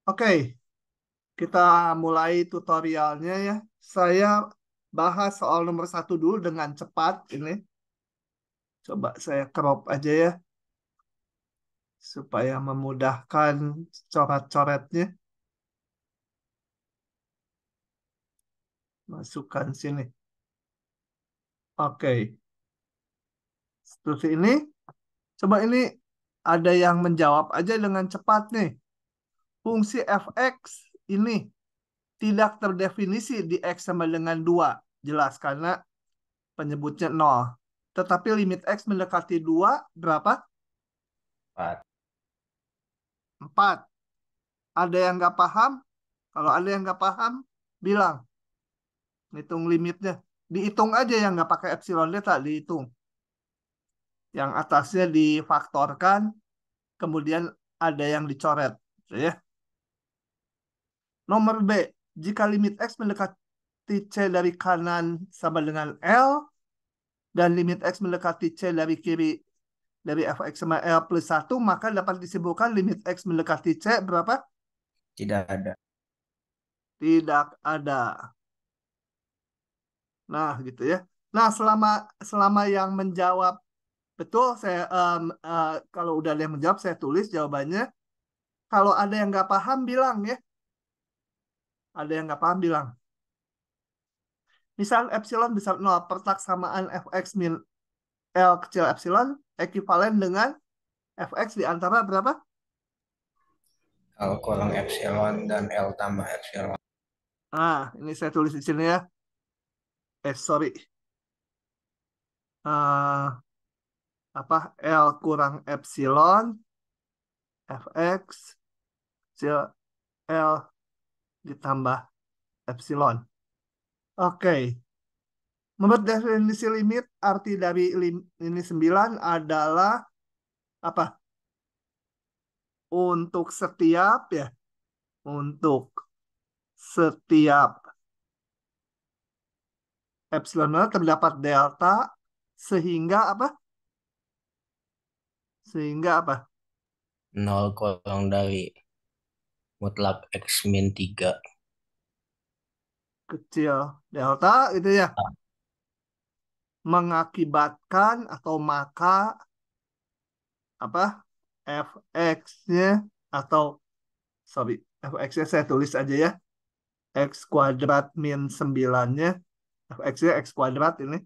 Oke, kita mulai tutorialnya ya. Saya bahas soal nomor satu dulu dengan cepat ini. Coba saya crop aja ya, supaya memudahkan coret-coretnya. Masukkan sini. Oke, seperti ini. Coba ini ada yang menjawab aja dengan cepat nih. Fungsi fx ini tidak terdefinisi di x sama dengan 2. Jelas karena penyebutnya 0. Tetapi limit x mendekati 2 berapa? 4. 4. Ada yang nggak paham? Kalau ada yang nggak paham, bilang. Hitung limitnya. Dihitung aja yang nggak pakai epsilon delta, dihitung. Yang atasnya difaktorkan, kemudian ada yang dicoret. Ya. Nomor B, jika limit x mendekati c dari kanan sama dengan L, dan limit x mendekati c dari kiri dari fx sama L plus 1, maka dapat disimpulkan limit x mendekati c berapa? Tidak ada. Tidak ada. Nah, gitu ya. Nah, selama selama yang menjawab betul, saya kalau udah ada yang menjawab, saya tulis jawabannya. Kalau ada yang nggak paham, bilang ya. Ada yang nggak paham, bilang. Misal epsilon besar 0, persamaan fx min L kecil epsilon, ekivalen dengan fx di antara berapa? L kurang epsilon dan L tambah epsilon. Nah, ini saya tulis di sini ya. Sorry. Eh, apa? L kurang epsilon, fx, kecil L ditambah epsilon. Oke. Menurut definisi limit, arti dari ini 9 adalah apa? Untuk setiap ya, untuk setiap epsilon terdapat delta sehingga apa? Sehingga apa? 0 kurang dari mutlak X min 3. Kecil delta itu ya, mengakibatkan atau maka apa? Fx-nya atau sorry, fx-nya saya tulis aja ya. X kuadrat min 9-nya, fx-nya x kuadrat ini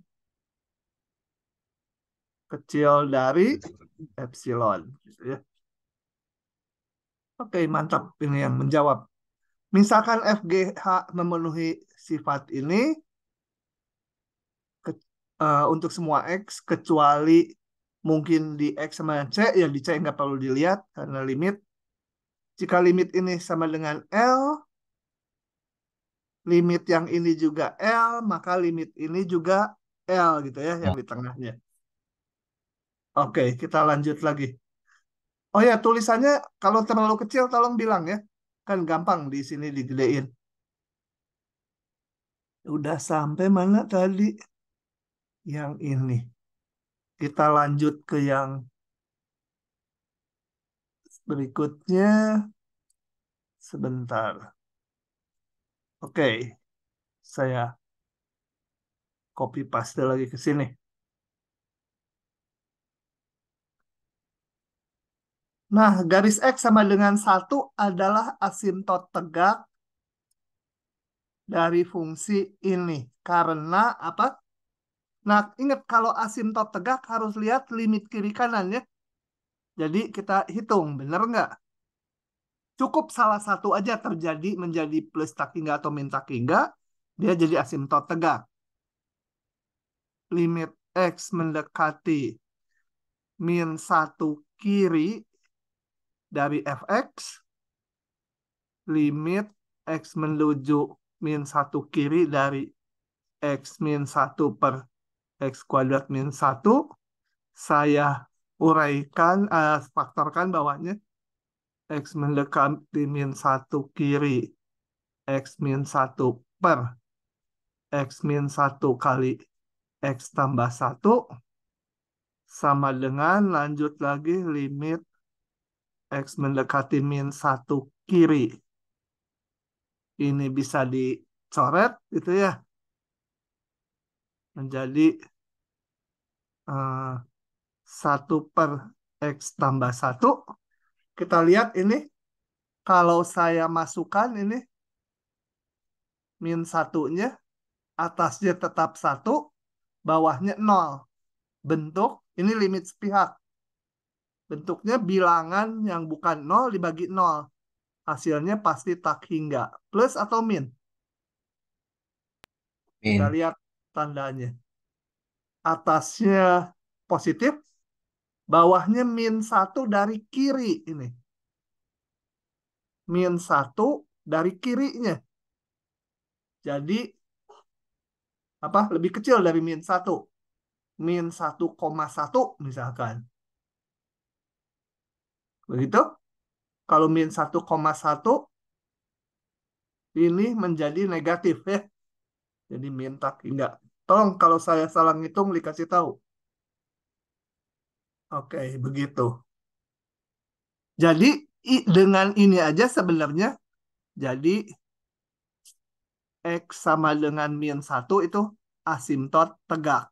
kecil dari epsilon. Gitu ya. Oke, mantap ini yang menjawab. Misalkan FGH memenuhi sifat ini ke, untuk semua X kecuali mungkin di X sama C, ya di C nggak perlu dilihat karena limit. Jika limit ini sama dengan L, limit yang ini juga L, maka limit ini juga L gitu ya, yang di tengahnya. Oke, kita lanjut lagi. Oh ya, tulisannya kalau terlalu kecil tolong bilang ya. Kan gampang di sini digedein. Udah sampai mana tadi? Yang ini. Kita lanjut ke yang berikutnya. Sebentar. Oke, saya copy paste lagi ke sini. Nah, garis X sama dengan 1 adalah asimtot tegak dari fungsi ini. Karena apa? Nah, ingat kalau asimtot tegak harus lihat limit kiri kanan ya. Jadi kita hitung, benar nggak? Cukup salah satu aja terjadi menjadi plus tak hingga atau min tak hingga, dia jadi asimtot tegak. Limit X mendekati min 1 kiri dari fx, limit x menuju min 1 kiri dari x min 1 per x kuadrat min 1, saya uraikan, faktorkan bawahnya, x mendekati min 1 kiri, x min 1 per x min 1 kali x tambah 1, sama dengan lanjut lagi limit x mendekati min 1 kiri. ini bisa dicoret gitu ya. Menjadi 1 per X tambah 1. Kita lihat ini, kalau saya masukkan ini, min satunya, atasnya tetap 1, bawahnya 0. Bentuk, ini limit sepihak. Bentuknya bilangan yang bukan 0 dibagi 0. Hasilnya pasti tak hingga. Plus atau min? Kita Min. lihat tandanya. Atasnya positif, bawahnya min 1 dari kiri ini. Min 1 dari kirinya. Jadi apa? Lebih kecil dari min 1. Min 1,1 misalkan. Begitu? Kalau min 1,1 ini menjadi negatif ya. Jadi min tak hingga. Tolong kalau saya salah ngitung dikasih tahu. Oke, begitu. Jadi dengan ini aja sebenarnya jadi X sama dengan min 1 itu asimtot tegak.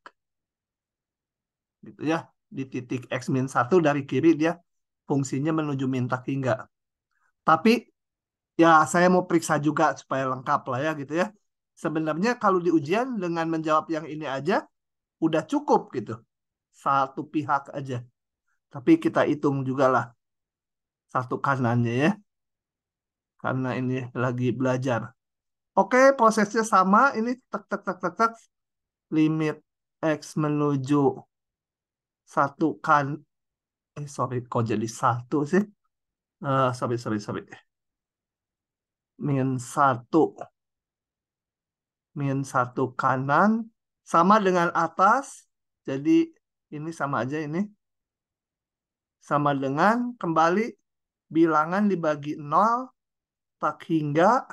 Gitu ya. Di titik X min 1 dari kiri dia fungsinya menuju min tak hingga. Tapi ya saya mau periksa juga supaya lengkap lah ya gitu ya. Sebenarnya kalau di ujian dengan menjawab yang ini aja udah cukup gitu. Satu pihak aja. Tapi kita hitung juga lah satu kanannya ya. Karena ini lagi belajar. Oke, prosesnya sama. Ini tek tek tek tek tek. Limit X menuju 1 kan. Sorry, kok jadi 1 sih? Sorry. Min 1. Min 1 kanan. Sama dengan atas. Jadi ini sama aja ini. Sama dengan kembali bilangan dibagi 0. Tak hingga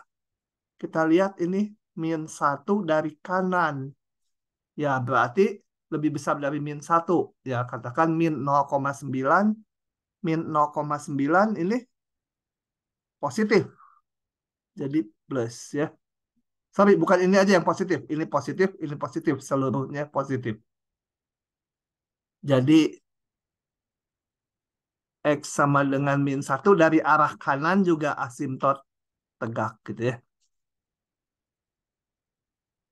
kita lihat ini min 1 dari kanan. Ya, berarti lebih besar dari min 1. Ya, katakan min 0,9. Min 0,9 ini positif. Jadi plus ya. Sorry, bukan ini aja yang positif. Ini positif, ini positif. Seluruhnya positif. Jadi X sama dengan min 1 dari arah kanan juga asimtot tegak gitu ya.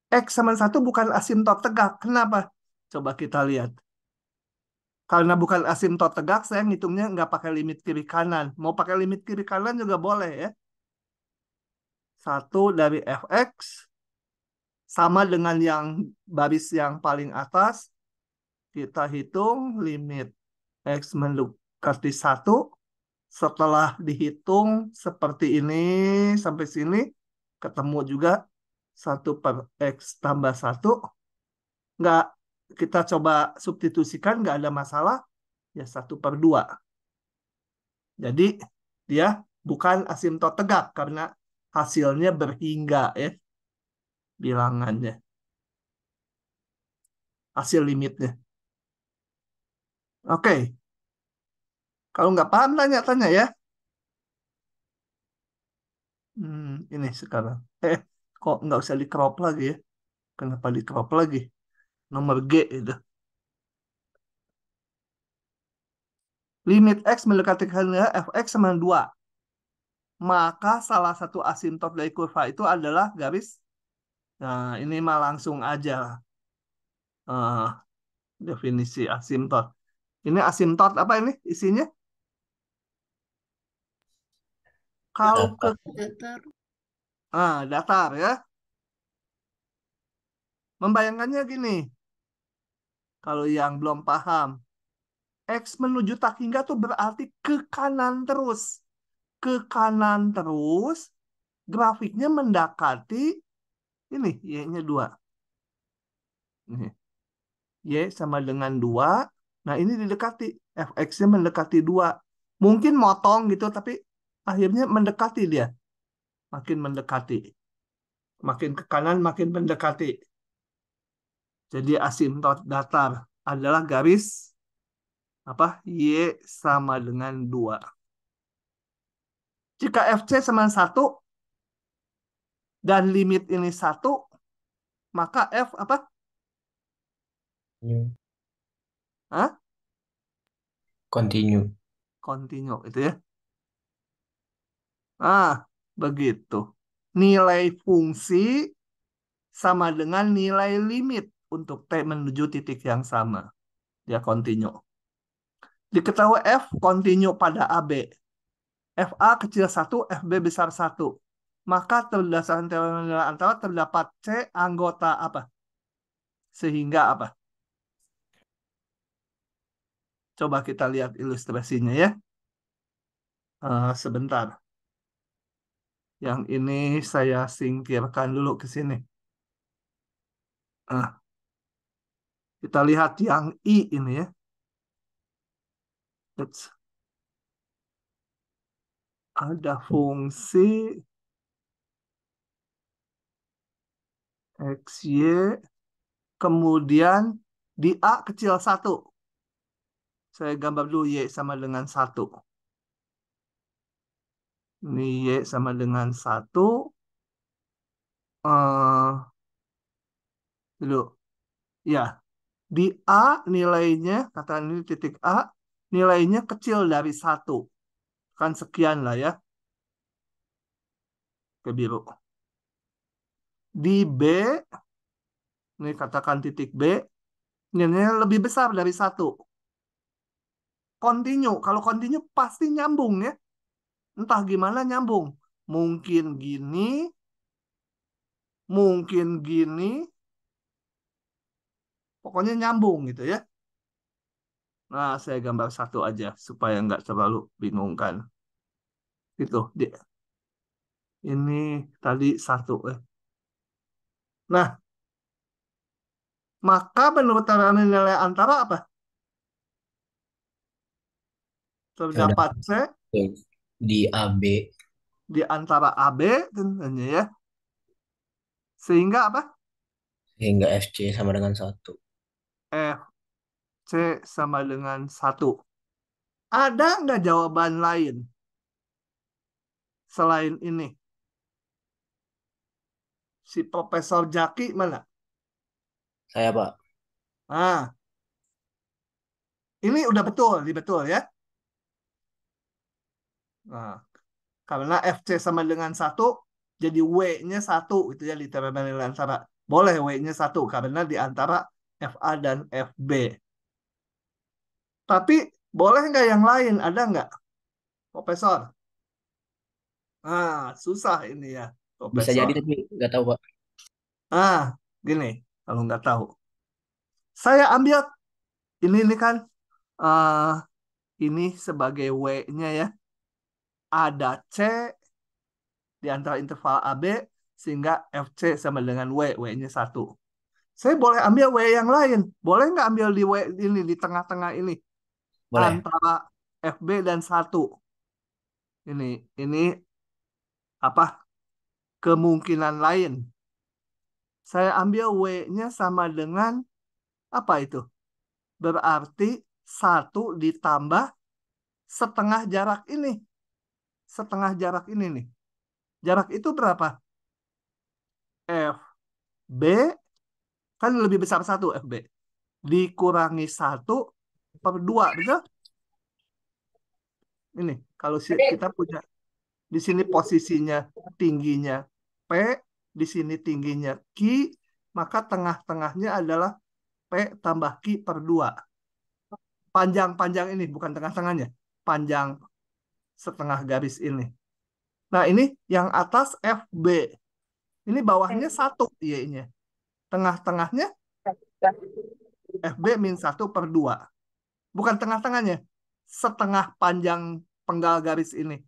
X sama 1 bukan asimtot tegak. Kenapa? Coba kita lihat. Karena bukan asimtot tegak, saya ngitungnya nggak pakai limit kiri kanan. Mau pakai limit kiri kanan juga boleh ya. 1 dari fx sama dengan yang baris yang paling atas. Kita hitung limit x mendekati 1. Setelah dihitung seperti ini sampai sini, ketemu juga 1 per x tambah 1. Nggak, kita coba substitusikan, nggak ada masalah. Ya 1/2. Jadi dia bukan asimtot tegak karena hasilnya berhingga ya bilangannya. Hasil limitnya. Oke. Kalau nggak paham tanya-tanya ya. Ini sekarang. Kok nggak usah di crop lagi ya? Kenapa di crop lagi? Nomor G itu. Limit X mendekati fx sama 2. Maka salah satu asimtot dari kurva itu adalah garis. Nah, ini mah langsung aja. Definisi asimtot. Ini asimtot apa ini isinya? Kalau ke Datar. datar ya. Membayangkannya gini. Kalau yang belum paham. X menuju tak hingga tuh berarti ke kanan terus. Ke kanan terus. Grafiknya mendekati ini. Y-nya 2. Nih. Y sama dengan 2. Nah ini didekati. Fx-nya mendekati 2. Mungkin motong gitu. Tapi akhirnya mendekati dia. Makin mendekati. Makin ke kanan makin mendekati. Jadi asimtot datar adalah garis apa? Y sama dengan 2. Jika FC sama 1, dan limit ini 1, maka F apa? Hah? Continue. Continue itu ya. Ah, begitu. Nilai fungsi sama dengan nilai limit untuk T menuju titik yang sama. Dia continue. Diketahui F continue pada AB. FA kecil 1, FB besar 1. Maka berdasarkan teorema nilai antara terdapat C anggota apa? Sehingga apa? Coba kita lihat ilustrasinya ya. Sebentar. Yang ini saya singkirkan dulu ke sini. Kita lihat yang I ini ya. Ada fungsi XY, kemudian di A kecil 1. Saya gambar dulu Y sama dengan 1. Ini Y sama dengan 1. Dulu. Ya, di A nilainya, katakan ini titik A, nilainya kecil dari 1. Kan sekian lah ya, ke biru. Di B, ini katakan titik B, nilainya lebih besar dari 1. Continue, kalau continue pasti nyambung ya. Entah gimana nyambung. Mungkin gini, pokoknya nyambung gitu ya. Nah, saya gambar 1 aja supaya nggak terlalu bingungkan. Gitu. Ini tadi 1. Nah, maka menurut teorema nilai antara apa? Terdapat Terdapat C di AB di antara AB tentunya ya. Sehingga apa? sehingga FC sama dengan 1. F C sama dengan 1. Ada nggak jawaban lain selain ini? Si Profesor Jaki mana? Saya, Pak. Ah, ini udah betul ya. Nah, karena FC sama dengan 1, jadi W-nya 1 itu ya di teorema nilai antara. Boleh W-nya 1 karena di antara FA dan FB. Tapi boleh nggak yang lain? Ada nggak, Profesor? Susah ini ya, Bisa jadi Profesor. tapi nggak tahu, Pak. Ah, Gini, kalau nggak tahu. Saya ambil ini kan, eh ini sebagai W-nya ya. Ada C di antara interval AB, sehingga FC sama dengan W, W-nya 1. Saya boleh ambil W yang lain. Boleh nggak ambil di W ini, di tengah-tengah ini? Boleh. Antara FB dan 1. Ini apa? Kemungkinan lain. Saya ambil W-nya sama dengan apa itu? Berarti 1 ditambah setengah jarak ini. Setengah jarak ini nih. Jarak itu berapa? FB kan lebih besar 1 FB. Dikurangi 1/2, betul? Ini, kalau kita punya di sini posisinya tingginya P, di sini tingginya Q, maka tengah-tengahnya adalah P tambah Q/2. Panjang-panjang ini, bukan tengah-tengahnya. Panjang setengah garis ini. Nah, ini yang atas FB. Ini bawahnya 1 Y-nya. Tengah-tengahnya FB min 1/2. Bukan tengah-tengahnya. Setengah panjang penggal garis ini.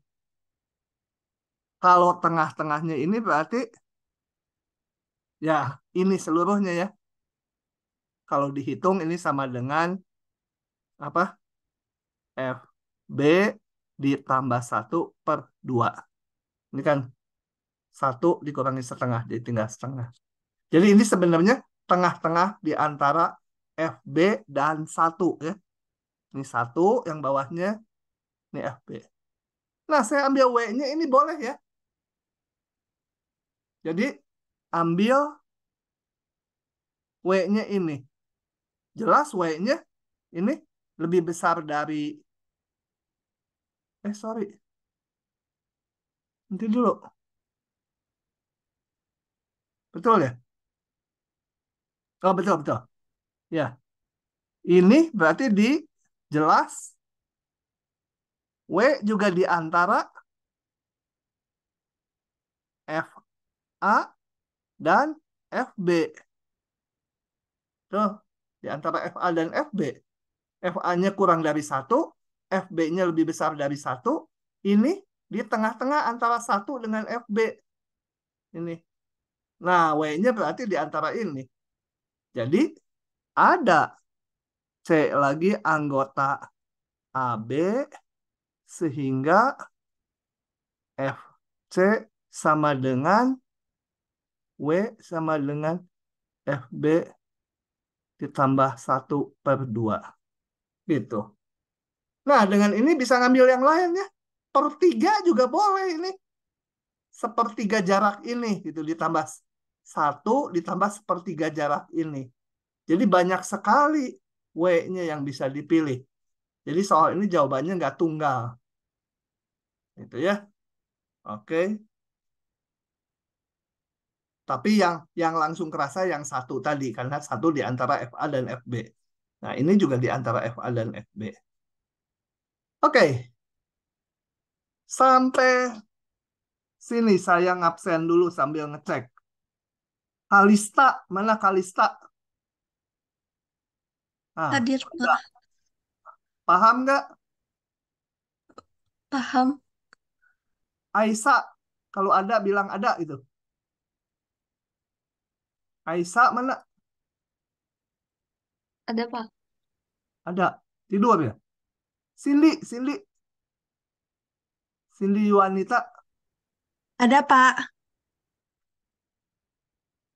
Kalau tengah-tengahnya ini berarti ya ini seluruhnya ya. Kalau dihitung ini sama dengan apa? FB ditambah 1/2. Ini kan 1 dikurangi setengah, jadi tinggal setengah. Jadi ini sebenarnya tengah-tengah di antara FB dan 1 ya. Ini 1, yang bawahnya ini FB. Nah, saya ambil W-nya ini boleh ya. Jadi ambil W-nya ini. Jelas W-nya ini lebih besar dari, sorry, nanti dulu. Betul ya? Oh, betul, betul. Ya, ini berarti di jelas W juga di antara FA dan FB. Tuh, di antara FA dan FB. FA-nya kurang dari 1, FB-nya lebih besar dari 1. Ini di tengah-tengah antara 1 dengan FB. Ini. Nah, W-nya berarti di antara ini. Jadi, ada C lagi anggota AB sehingga FC sama dengan W sama dengan FB ditambah 1/2. Gitu. Nah, dengan ini bisa ngambil yang lainnya. Per 3 juga boleh ini. Sepertiga jarak ini gitu ditambah 1 ditambah sepertiga jarak ini. Jadi banyak sekali W-nya yang bisa dipilih. Jadi soal ini jawabannya nggak tunggal. Itu ya. Oke. Tapi yang langsung kerasa yang satu tadi karena satu di antara FA dan FB. Nah, ini juga di antara FA dan FB. Oke. Sampai sini saya ngabsen dulu sambil ngecek. Kalista, mana Kalista? Nah, Hadir, Pak. paham nggak? Paham. Aisyah, kalau ada bilang ada gitu. Aisyah mana? Ada, Pak. Ada. Tidur ya? Cindy, Cindy, Cindy wanita. Ada, Pak.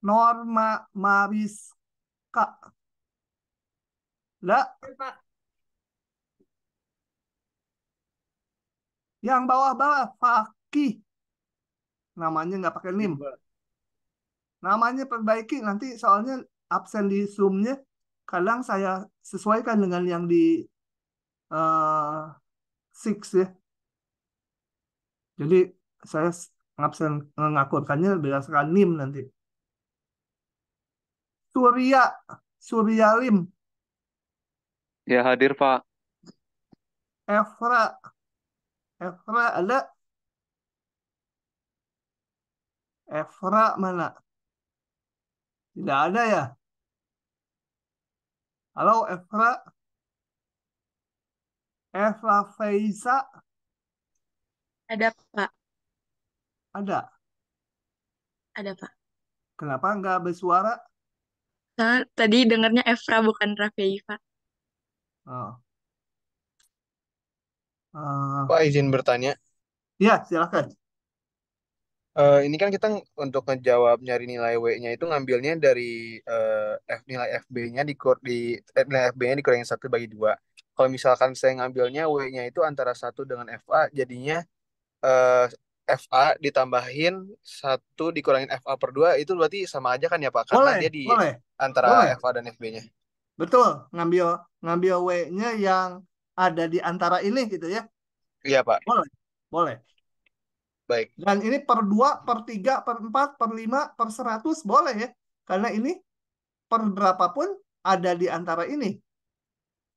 Norma Mariska. Enggak. Yang bawah-bawah, Fakih. Namanya nggak pakai NIM. Namanya perbaiki nanti soalnya absen di Zoom-nya. Kadang saya sesuaikan dengan yang di Six ya. Jadi saya ngabsen ngakurkannya berdasarkan NIM nanti. Surya, Surya Lim, Ya hadir Pak. Evra, Evra ada? Evra mana? Tidak ada ya? Halo Evra, Evra Feiza Ada, Pak. ada. Ada, Pak. Kenapa nggak bersuara? Nah, tadi dengarnya Evra bukan Raffi, Pak. Oh. Pak izin bertanya. Ya, silakan. Ini kan kita untuk ngejawab nyari nilai W-nya itu ngambilnya dari nilai FB-nya nilai FB-nya dikurangin 1/2. Kalau misalkan saya ngambilnya W-nya itu antara 1 dengan FA, jadinya eh, FA ditambahin 1 dikurangin FA/2 itu berarti sama aja kan ya Pak? Karena Boleh, dia di boleh, antara boleh. FA dan FB-nya. Betul, ngambil ngambil W-nya yang ada di antara ini gitu ya. Iya Pak, Boleh, boleh. baik. Dan ini per 2, per 3, per 4, per 5, per 100 boleh ya. Karena ini per berapapun ada di antara ini.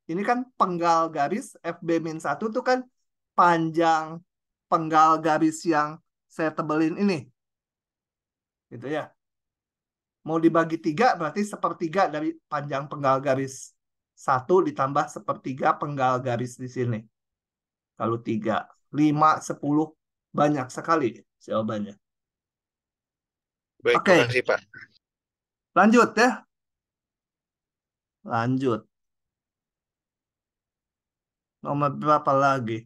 Ini kan penggal garis FB-1 itu kan panjang penggal garis yang saya tebelin ini. Gitu ya. Mau dibagi 3 berarti sepertiga dari panjang penggal garis 1 ditambah sepertiga penggal garis di sini. Kalau 3, 5, 10 banyak sekali jawabannya. Baik, Oke, makasih Pak. lanjut ya. Lanjut. Nomor berapa lagi?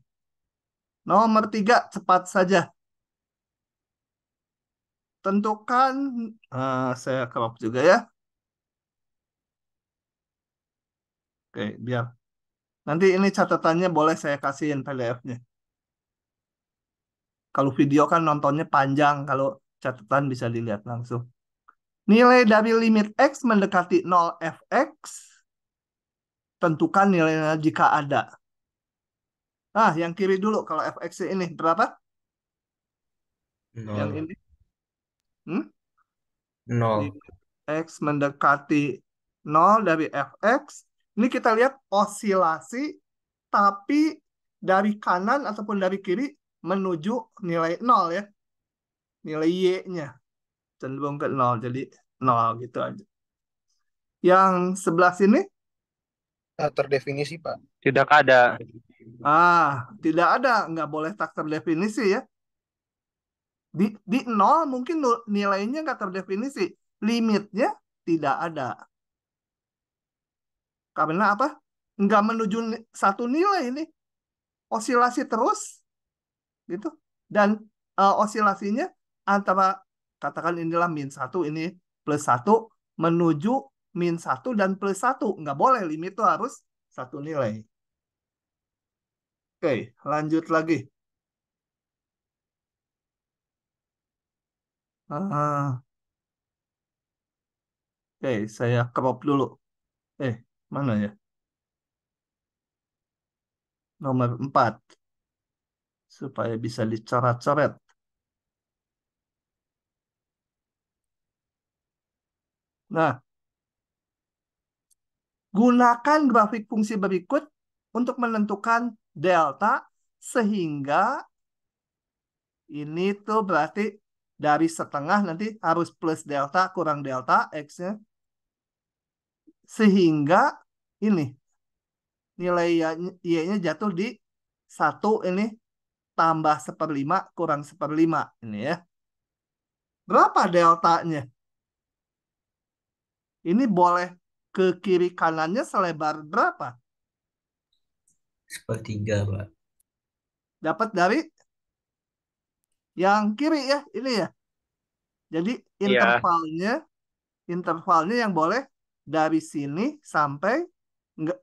Nomor 3, cepat saja. Tentukan, saya crop juga ya. Oke, biar. Nanti ini catatannya boleh saya kasihin PDF-nya. Kalau video kan nontonnya panjang. Kalau catatan bisa dilihat langsung. Nilai dari limit X mendekati 0 fx, tentukan nilainya jika ada. Yang kiri dulu, kalau fx ini berapa? Yang 0. ini? Hmm? 0. Limit X mendekati 0 dari fx. Ini kita lihat osilasi, tapi dari kanan ataupun dari kiri menuju nilai 0 ya. Nilai Y-nya cenderung ke 0, jadi 0 gitu aja. Yang sebelah sini? Terdefinisi, Pak. Tidak ada. Tidak ada, nggak boleh tak terdefinisi ya. Di 0 mungkin nilainya nggak terdefinisi. Limitnya tidak ada. Karena apa? Nggak menuju satu nilai ini. Osilasi terus, gitu. Dan osilasinya antara, katakan inilah -1, ini +1, menuju -1 dan +1. Nggak boleh, limit itu harus satu nilai. Oke, lanjut lagi. Oke, saya crop dulu. Mana ya? Nomor 4. Supaya bisa dicoret-coret. Nah, gunakan grafik fungsi berikut untuk menentukan delta, sehingga ini tuh berarti dari setengah nanti harus plus delta kurang delta X-nya. Sehingga ini nilai Y-nya jatuh di 1 ini tambah 1/5 kurang 1/5 ini ya. Berapa deltanya? Ini boleh ke kiri kanannya selebar berapa? 1/3, Pak. Dapat dari yang kiri ya, ini ya. Jadi Iya. intervalnya yang boleh dari sini sampai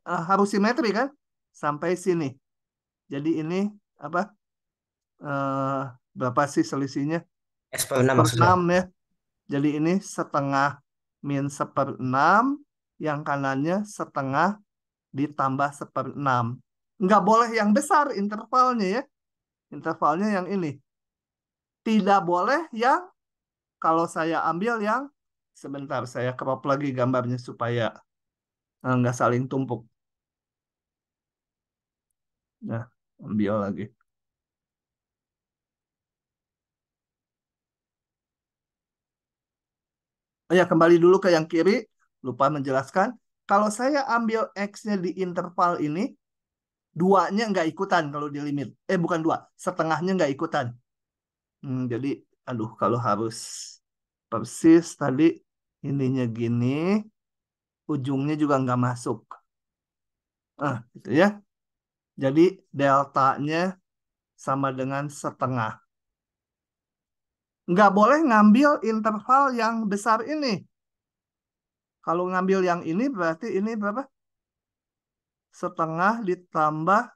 harus simetri kan? Sampai sini. Jadi ini apa? Berapa sih selisihnya? S/6 maksudnya. 6 ya. Jadi ini setengah -1/6, yang kanannya setengah ditambah 1/6. Nggak boleh yang besar intervalnya ya. Intervalnya yang ini. Tidak boleh yang, kalau saya ambil yang, sebentar saya crop lagi gambarnya supaya nggak saling tumpuk. Nah, ambil lagi. Kembali dulu ke yang kiri. Lupa menjelaskan. Kalau saya ambil X-nya di interval ini, 2-nya nggak ikutan kalau di limit. Bukan 2, setengahnya nggak ikutan. Jadi, aduh, kalau harus persis tadi, ininya gini, ujungnya juga nggak masuk. Gitu ya. Jadi, deltanya sama dengan setengah. Nggak boleh ngambil interval yang besar ini. Kalau ngambil yang ini berarti ini berapa? Setengah ditambah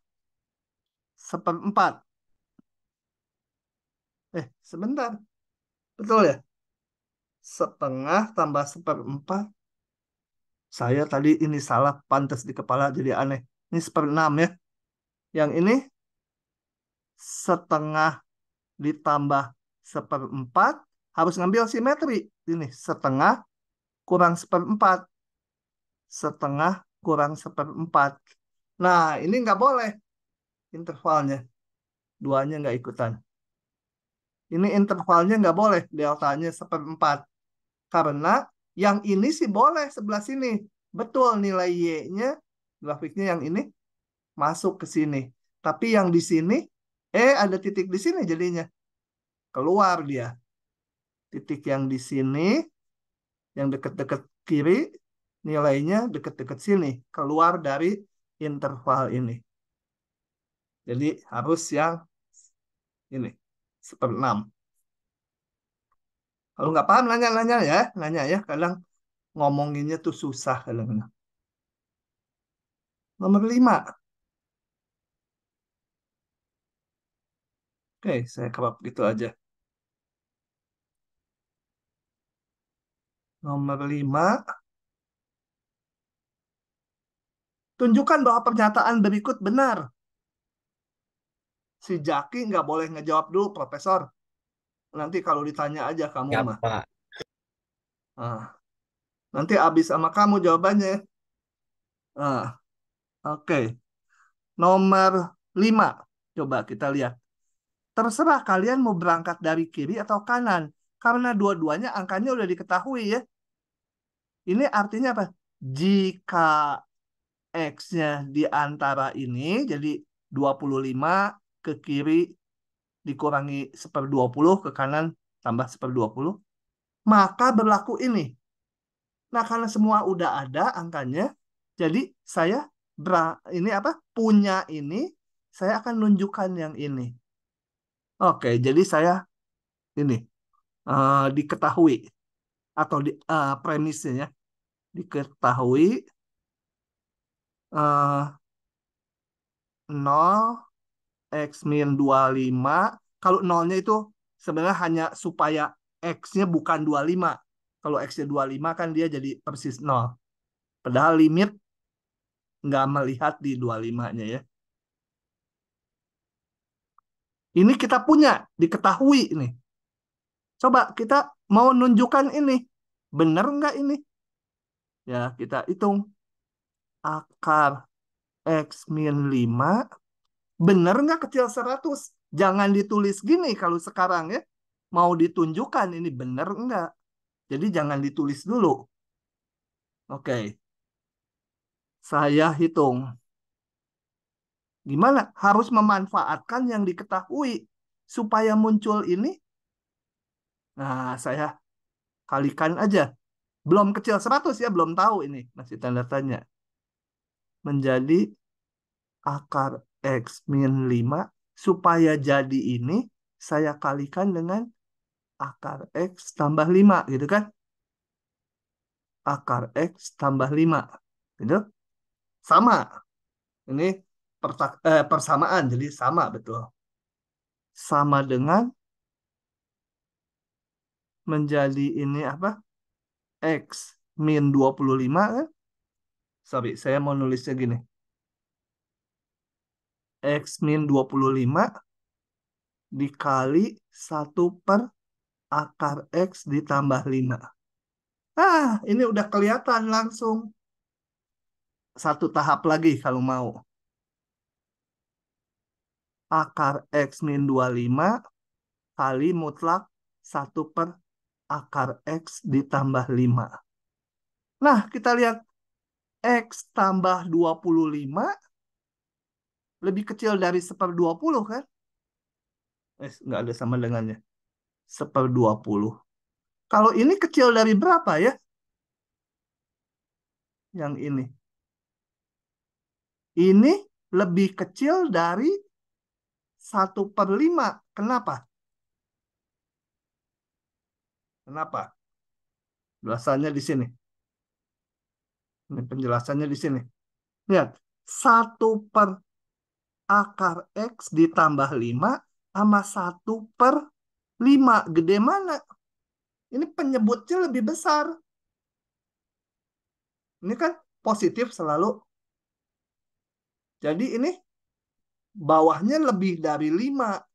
1/4. Sebentar. Betul ya? Setengah tambah 1/4. Saya tadi ini salah, pantas di kepala jadi aneh. Ini 1/6 ya. Yang ini setengah ditambah 1/4. Harus ngambil simetri. Ini setengah kurang 1/4. Setengah kurang 1/4. Nah, ini nggak boleh intervalnya. Duanya nggak ikutan. Ini intervalnya nggak boleh, deltanya 1/4. Karena yang ini sih boleh sebelah sini. Betul, nilai Y-nya, grafiknya yang ini, masuk ke sini. Tapi yang di sini, ada titik di sini jadinya. Keluar dia. Titik yang di sini, yang dekat-dekat kiri, nilainya dekat-dekat sini. Keluar dari interval ini. Jadi harus yang ini, 1/6. Kalau nggak paham, nanya-nanya ya. Nanya ya, kadang ngomonginnya tuh susah kadang-kadang. Nomor 5. Oke, saya crop gitu aja. Nomor 5. Tunjukkan bahwa pernyataan berikut benar. Si Jaki nggak boleh ngejawab dulu, Profesor. Nanti kalau ditanya aja kamu Ya, mah. Pak. Nah, nanti habis sama kamu jawabannya. Nah, oke. Nomor 5. Coba kita lihat. Terserah kalian mau berangkat dari kiri atau kanan. Karena dua-duanya angkanya udah diketahui ya. Ini artinya apa? Jika X-nya di antara ini, jadi 25 ke kiri dikurangi 1/20, ke kanan tambah 1/20, maka berlaku ini. Nah, karena semua udah ada angkanya, jadi saya ini apa? Punya ini, saya akan nunjukkan yang ini. Oke, jadi saya ini diketahui atau premisnya ya, diketahui 0 X min 25. Kalau nolnya itu sebenarnya hanya supaya X-nya bukan 25. Kalau X-nya 25 kan dia jadi persis 0. Padahal limit nggak melihat di 25-nya ya. Ini kita punya, diketahui ini. Coba kita mau nunjukkan ini. Benar nggak ini? Ya, kita hitung. Akar X min 5. Benar nggak kecil 100? Jangan ditulis gini kalau sekarang ya. Mau ditunjukkan ini benar nggak? Jadi jangan ditulis dulu. Oke. Saya hitung. Gimana? Harus memanfaatkan yang diketahui. Supaya muncul ini. Nah, saya kalikan aja. Belum kecil 100 ya, belum tahu ini. Masih tanda tanya. Menjadi akar X min 5. Supaya jadi ini, saya kalikan dengan akar X tambah 5. Gitu kan? Akar X tambah 5. Gitu? Sama. Ini persamaan, jadi sama betul. Sama dengan menjadi ini apa? X min 25 kan? Sorry, saya mau nulisnya gini. X min 25 dikali 1 per akar X ditambah 5. Ah, ini udah kelihatan langsung. Satu tahap lagi kalau mau. Akar X min 25 kali mutlak 1 per akar X ditambah 5. Nah, kita lihat X tambah 25 lebih kecil dari 1/20 kan? Nggak ada sama dengannya. 1/20. Kalau ini kecil dari berapa ya? Yang ini. Ini lebih kecil dari 1/5. Kenapa? Kenapa? Penjelasannya di sini. Ini penjelasannya di sini. Lihat. 1 per akar X ditambah 5 sama 1/5. Gede mana? Ini penyebutnya lebih besar. Ini kan positif selalu. Jadi ini bawahnya lebih dari 5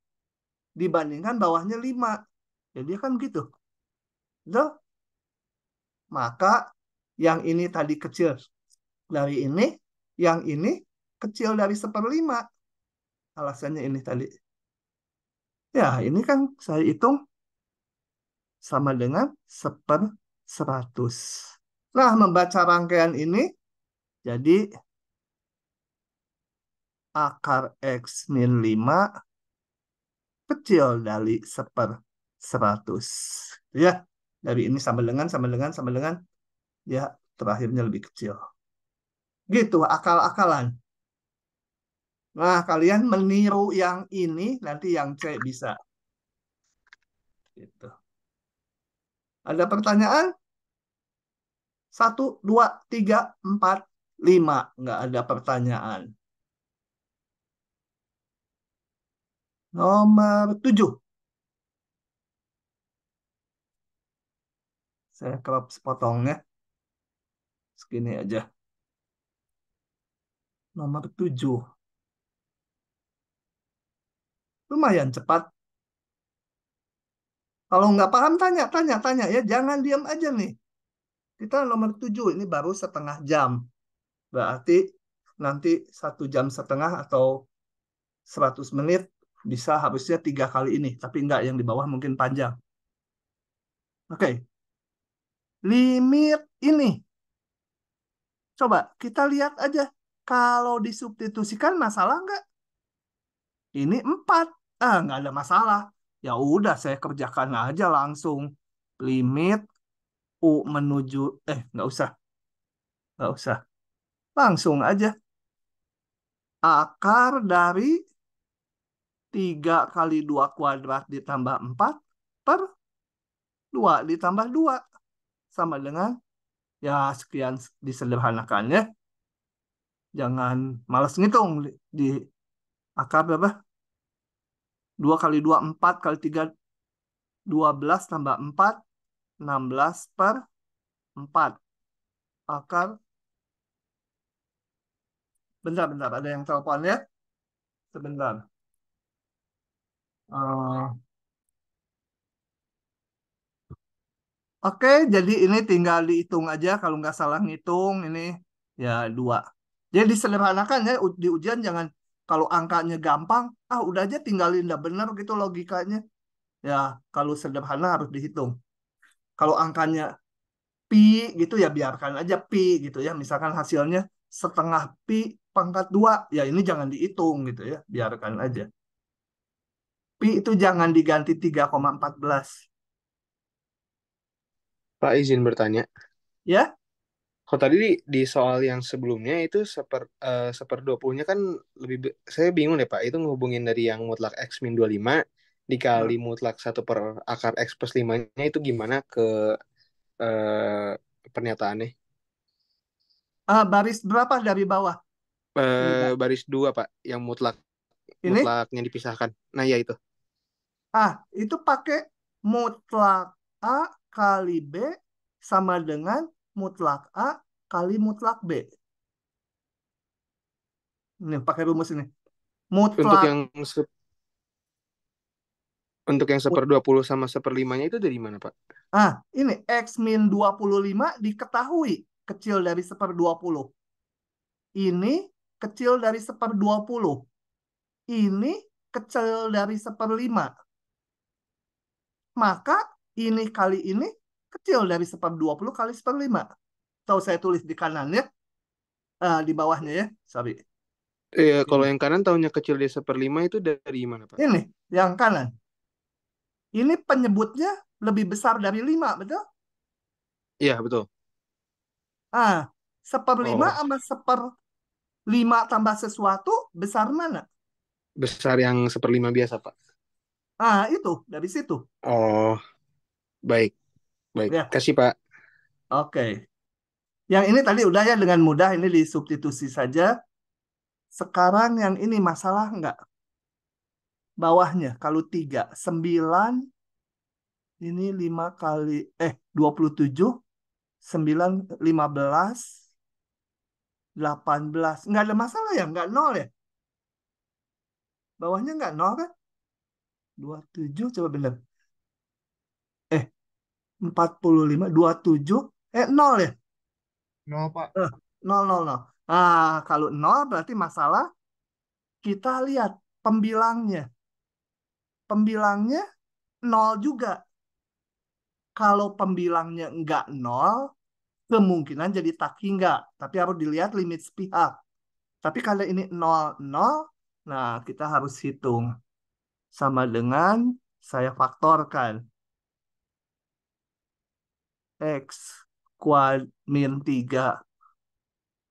dibandingkan bawahnya 5. Jadi kan gitu. Betul? Maka yang ini tadi kecil dari ini, yang ini kecil dari 1/5. Alasannya ini tadi. Ya, ini kan saya hitung sama dengan 1/100. Nah, membaca rangkaian ini, jadi akar X min 5 kecil dari 1/100. Ya, dari ini sama dengan, ya terakhirnya lebih kecil. Gitu, akal-akalan. Nah, kalian meniru yang ini, nanti yang C bisa. Gitu. Ada pertanyaan? 1, 2, 3, 4, 5. Nggak ada pertanyaan. Nomor 7. Saya crop sepotongnya. Segini aja. Nomor 7. Lumayan cepat. Kalau nggak paham, tanya ya. Jangan diam aja nih. Kita nomor 7, ini baru setengah jam. Berarti nanti 1 jam setengah atau 100 menit bisa harusnya 3 kali ini. Tapi enggak, yang di bawah mungkin panjang. Oke. Limit ini. Coba kita lihat aja. Kalau disubstitusikan masalah nggak? Ini 4. Nggak ada masalah. Ya udah, saya kerjakan aja langsung. Limit U menuju, nggak usah. Nggak usah. Langsung aja. Akar dari 3 kali 2 kuadrat ditambah 4 per 2 ditambah 2. Sama dengan, ya sekian disederhanakannya. Jangan malas ngitung. Di akar berapa? 2 kali 2, 4 kali 3, 12 tambah 4, 16 per 4. Akar, bentar, ada yang telepon ya. Sebentar. Oke, jadi ini tinggal dihitung aja. Kalau nggak salah ngitung, ini ya 2. Jadi disederhanakan ya, di ujian jangan, kalau angkanya gampang, udah aja tinggalin, udah bener gitu logikanya. Ya, kalau sederhana harus dihitung. Kalau angkanya pi gitu ya biarkan aja pi gitu ya. Misalkan hasilnya setengah pi pangkat 2, ya ini jangan dihitung gitu ya, biarkan aja. Pi itu jangan diganti 3,14. Pak izin bertanya. Ya, Kalau tadi di soal yang sebelumnya itu seper 20-nya kan saya bingung deh Pak. Itu ngehubungin dari yang mutlak X min 25 dikali mutlak 1 per akar X plus 5-nya itu gimana ke pernyataannya? baris berapa dari bawah? Ini, Pak. Baris 2 Pak, yang Ini? mutlaknya dipisahkan. Nah ya itu. Itu pakai mutlak A kali B sama dengan mutlak A kali mutlak B. Ini pakai rumus ini. Untuk Mutlak yang seper 20 sama seper 5-nya itu dari mana Pak? ini X min 25 diketahui kecil dari seper 20. Ini kecil dari seper 20. Ini kecil dari seper 5. Maka ini kali ini kecil dari seper 20 kali seper 5. Tahu saya tulis di kanan ya. Di bawahnya ya. Sorry. Kalau yang kanan tahunya kecil dari seper 5 itu dari mana Pak? Ini yang kanan. Ini penyebutnya lebih besar dari 5, betul? Iya, betul. Seper 5 sama seper 5 tambah sesuatu, besar mana? Besar yang seper 5 biasa, Pak. Itu, dari situ. Oh, baik. Baik, Ya. kasih Pak. Oke. Yang ini tadi udah ya, dengan mudah ini disubstitusi saja. Sekarang yang ini masalah enggak? Bawahnya, kalau 3, 9, ini 5 kali, 27, 9, 15, 18. Enggak ada masalah ya? Enggak 0 ya? Bawahnya enggak 0 kan? 27, coba bener. 45, 27, 0 ya? 0, Pak. 0, 0, 0. Kalau 0 berarti masalah, kita lihat pembilangnya. Pembilangnya 0 juga. Kalau pembilangnya enggak 0, kemungkinan jadi taki enggak. Tapi harus dilihat limit sepihak. Tapi kalau ini 0, 0, nah kita harus hitung. Sama dengan saya faktorkan. X kuad min 3.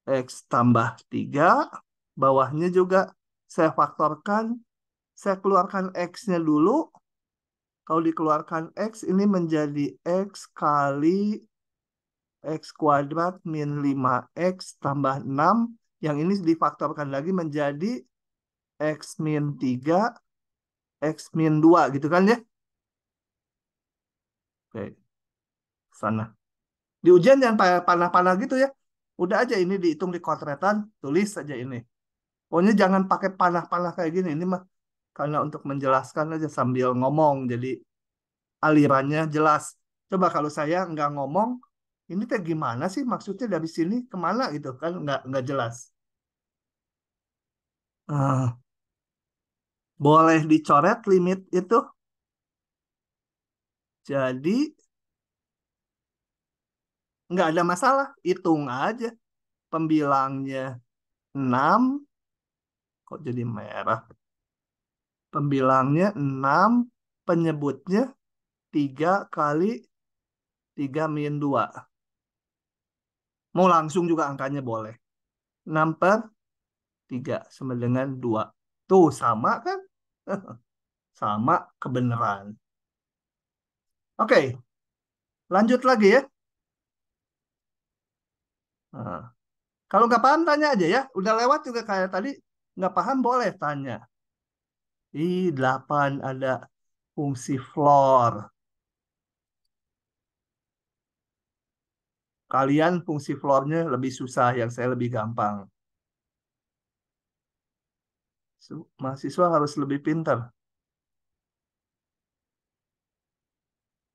X tambah 3. Bawahnya juga saya faktorkan. Saya keluarkan X-nya dulu. Kalau dikeluarkan X, ini menjadi X kali X kuadrat min 5X tambah 6. Yang ini difaktorkan lagi menjadi X min 3, X min 2. Gitu kan ya? Oke. Sana. Di ujian jangan pakai panah-panah gitu ya. Udah aja ini dihitung di kontretan, tulis saja ini. Pokoknya jangan pakai panah-panah kayak gini. Ini mah karena untuk menjelaskan aja sambil ngomong. Jadi alirannya jelas. Coba kalau saya nggak ngomong, ini teh gimana sih maksudnya dari sini kemana gitu kan nggak jelas. Ah, boleh dicoret limit itu. Jadi nggak ada masalah. Hitung aja. Pembilangnya 6. Kok jadi merah? Pembilangnya 6. Penyebutnya 3 kali 3 min 2. Mau langsung juga angkanya boleh. 6 per 3 sama dengan 2. Tuh sama kan? Sama kebenaran. Oke, lanjut lagi ya. Nah, kalau nggak paham tanya aja ya. Udah lewat juga kayak tadi. Nggak paham boleh tanya. 8 ada fungsi floor. Kalian fungsi floornya lebih susah, yang saya lebih gampang. Mahasiswa harus lebih pintar.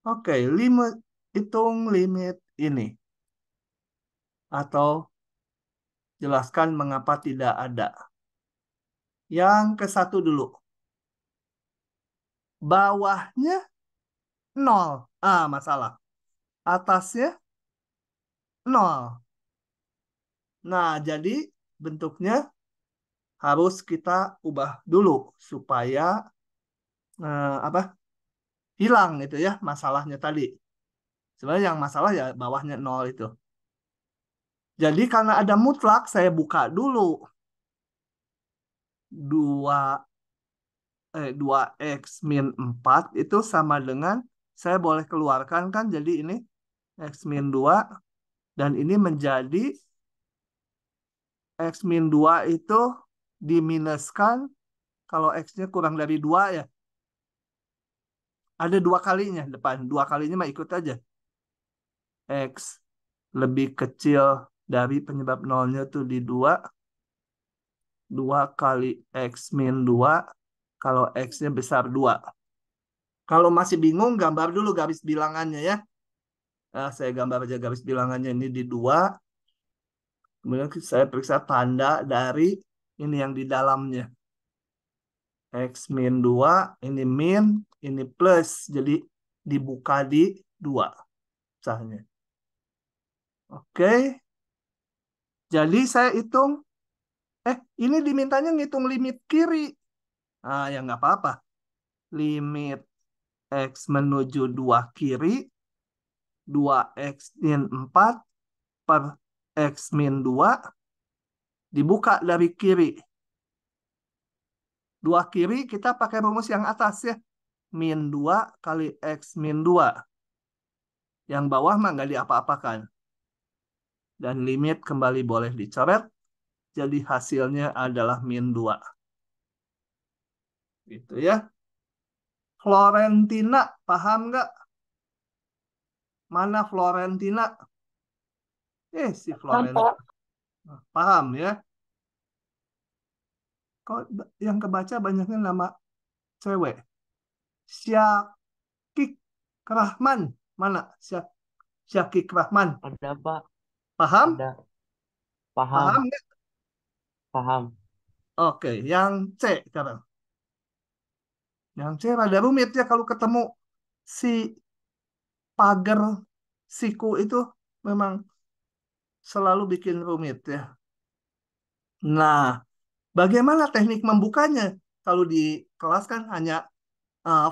Oke, hitung limit ini. Atau jelaskan mengapa tidak ada. Yang ke satu dulu. Bawahnya 0. Masalah. Atasnya 0. Nah, jadi bentuknya harus kita ubah dulu supaya apa hilang itu ya masalahnya tadi. Sebenarnya yang masalah ya bawahnya 0 itu. Jadi karena ada mutlak, saya buka dulu 2x min 4 itu sama dengan saya boleh keluarkan kan, jadi ini x min 2 dan ini menjadi x min 2 itu diminuskan kalau x-nya kurang dari 2 ya. Ada 2 kalinya depan. 2 kalinya mah ikut aja. X lebih kecil dari penyebab nolnya tuh di 2. 2 kali x min 2 kalau x-nya besar 2. Kalau masih bingung, gambar dulu garis bilangannya ya. Nah, saya gambar aja garis bilangannya ini di 2. Kemudian saya periksa tanda dari ini yang di dalamnya. X min 2, ini min, ini plus. Jadi dibuka di 2. Misalnya. Oke. Jadi saya hitung. Ini dimintanya ngitung limit kiri. Ya nggak apa-apa. Limit X menuju 2 kiri. 2x min 4 per x min 2 dibuka dari kiri. 2 kiri kita pakai rumus yang atas ya. Min 2 kali x min 2. Yang bawah mah nggak diapa-apakan. Dan limit kembali boleh dicoret. Jadi hasilnya adalah min 2. Gitu ya. Florentina, paham nggak? Mana Florentina? Si Florentina. Paham ya? Kok yang kebaca banyaknya nama cewek? Syakik Rahman. Mana? Syakik Rahman. Ada, Pak. Paham? Ada. Paham. Paham nggak? Paham. Oke, yang C sekarang. Yang C rada rumit ya kalau ketemu si pagar siku itu memang selalu bikin rumit ya. Nah, bagaimana teknik membukanya? Kalau di kelas kan hanya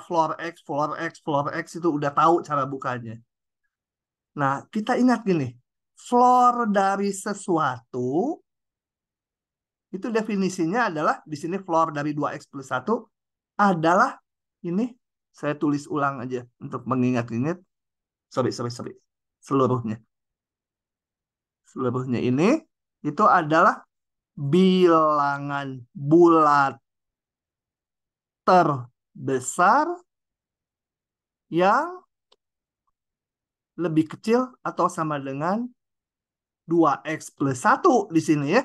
floor X, floor X, floor X itu udah tahu cara bukanya. Nah, kita ingat gini, floor dari sesuatu itu definisinya adalah di sini floor dari 2x plus 1 adalah ini saya tulis ulang aja untuk mengingat-ingat. Sorry. Seluruhnya. Seluruhnya ini itu adalah bilangan bulat terbesar yang lebih kecil atau sama dengan 2x plus 1 di sini ya.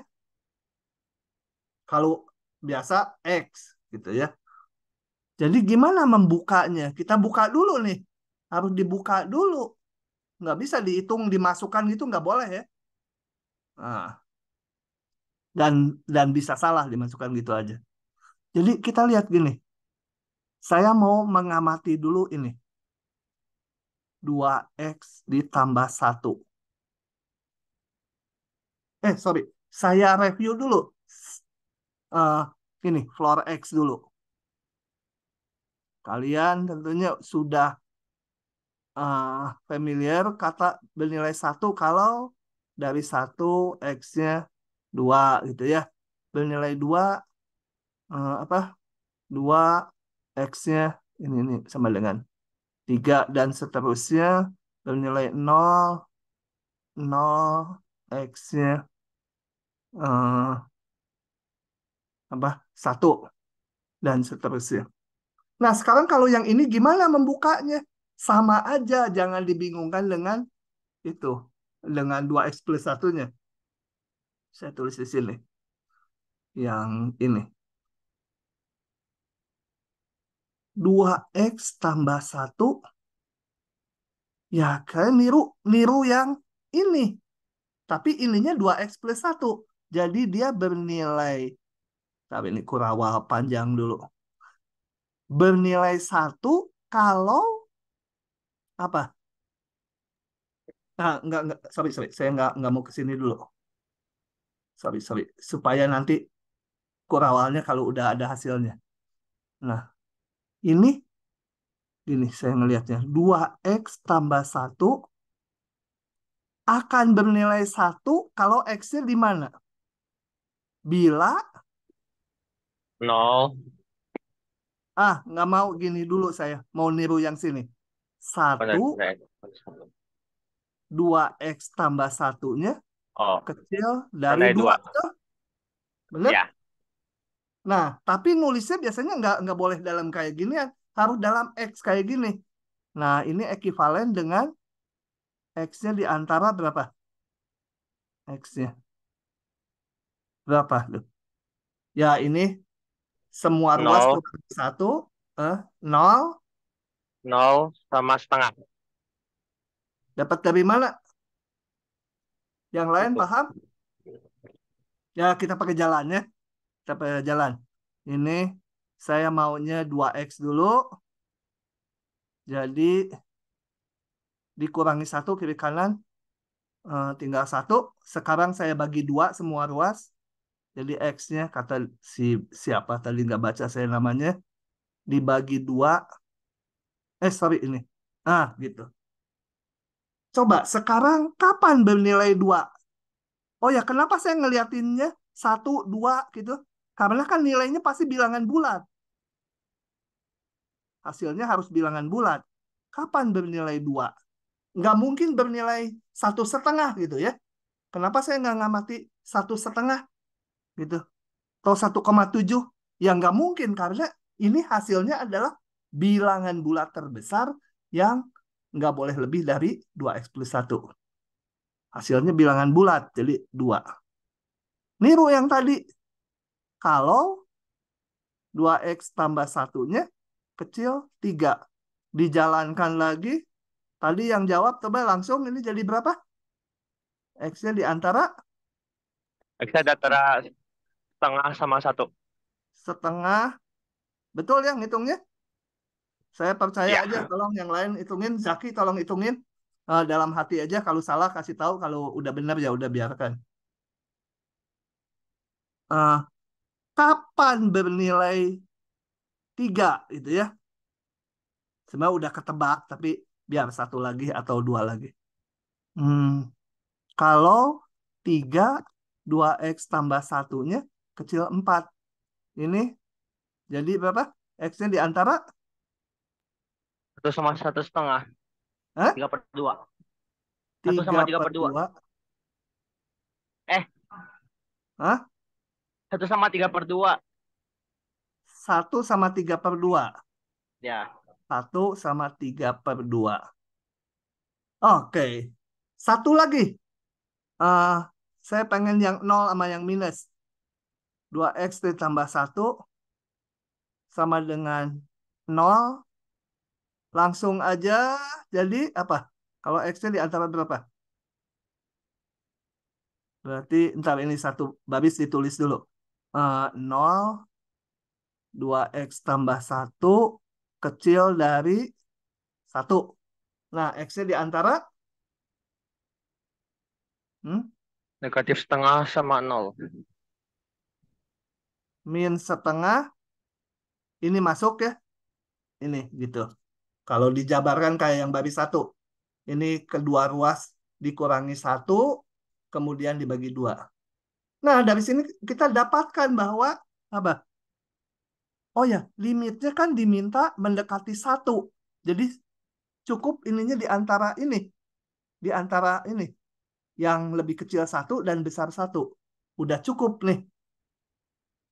Kalau biasa X gitu ya. Jadi gimana membukanya? Kita buka dulu nih. Harus dibuka dulu. Nggak bisa dihitung, dimasukkan gitu, nggak boleh ya. Nah, dan bisa salah dimasukkan gitu aja. Jadi kita lihat gini. Saya mau mengamati dulu ini. 2x ditambah 1. Sorry. Saya review dulu. Ini, floor X dulu. Kalian tentunya sudah familiar kata bernilai 1 kalau dari 1 X-nya 2 gitu ya. Bernilai 2 apa? 2 X-nya ini sama dengan 3 dan seterusnya bernilai 0 X-nya apa? 1 dan seterusnya. Nah, sekarang kalau yang ini gimana membukanya? Sama aja, jangan dibingungkan dengan itu. Dengan 2x plus 1-nya. Saya tulis di sini. Yang ini. 2x tambah 1. Ya, kalian niru yang ini. Tapi ininya 2x plus 1. Jadi dia bernilai, tapi ini kurawal panjang dulu. Bernilai 1 kalau apa? Enggak, sorry, saya nggak mau ke sini dulu. Sorry, supaya nanti kurawalnya kalau udah ada hasilnya. Nah, ini saya ngelihatnya 2x tambah 1 akan bernilai 1 kalau x-nya di mana? Bila 0. nggak mau gini dulu, saya mau niru yang sini. 1 2x tambah 1-nya Oh, kecil dari Pandai 2. 2. Betul? Bener? Ya. Nah, tapi nulisnya biasanya nggak boleh dalam kayak gini, harus dalam X kayak gini. Nah, ini ekivalen dengan X-nya di antara berapa? X-nya berapa? Ya, ini semua ruas 0. kurang 1, 0. 0 sama setengah. Dapat dari mana? Yang lain Itu. paham? Ya, kita pakai jalannya. Kita pakai jalan. Ini saya maunya 2x dulu. Jadi dikurangi 1 kiri kanan. Tinggal 1. Sekarang saya bagi 2 semua ruas. Jadi X-nya kata siapa tadi nggak baca saya namanya. Dibagi 2. Sorry ini. Gitu. Coba sekarang kapan bernilai 2? Oh ya, kenapa saya ngeliatinnya 1, 2 gitu? Karena kan nilainya pasti bilangan bulat. Hasilnya harus bilangan bulat. Kapan bernilai 2? Nggak mungkin bernilai 1,5 gitu ya. Kenapa saya nggak ngamati 1,5 gitu? Atau 1,7? Ya nggak mungkin karena ini hasilnya adalah bilangan bulat terbesar yang nggak boleh lebih dari 2x plus 1. Hasilnya bilangan bulat, jadi 2. Niru yang tadi. Kalau 2x tambah 1-nya kecil 3. Dijalankan lagi. Tadi yang jawab coba langsung ini jadi berapa? X-nya di antara X-nya antara setengah sama 1. setengah. Betul yang hitungnya? Saya percaya Ya. aja, tolong yang lain hitungin. Zaki tolong hitungin. Dalam hati aja, kalau salah kasih tahu, kalau udah benar ya udah biarkan. Kapan bernilai 3 gitu ya? Sebenarnya udah ketebak, tapi biar 1 lagi atau 2 lagi. Kalau 3, 2x tambah 1-nya kecil 4. Ini jadi berapa? X-nya di antara 1 sama 1,5. 3/2. 1 sama 3/2. 3/2. Eh. Hah? 1 sama 3/2. 1 sama 3/2. Ya. 1 sama 3/2. Oke. Satu lagi. Eh, saya pengen yang 0 sama yang minus. 2x ditambah 1 sama dengan 0. Langsung aja jadi apa? Kalau x-nya di antara berapa? Berarti ntar ini satu babis ditulis dulu. 0, 2x tambah 1 kecil dari 1. Nah, x-nya di antara Negatif setengah sama 0. min setengah. Ini masuk ya. Ini gitu. Kalau dijabarkan kayak yang baris 1. Ini kedua ruas dikurangi 1, kemudian dibagi 2. Nah, dari sini kita dapatkan bahwa apa? Oh ya, limitnya kan diminta mendekati 1. Jadi cukup ininya di antara ini. Di antara ini. Yang lebih kecil 1 dan besar 1. Udah cukup nih.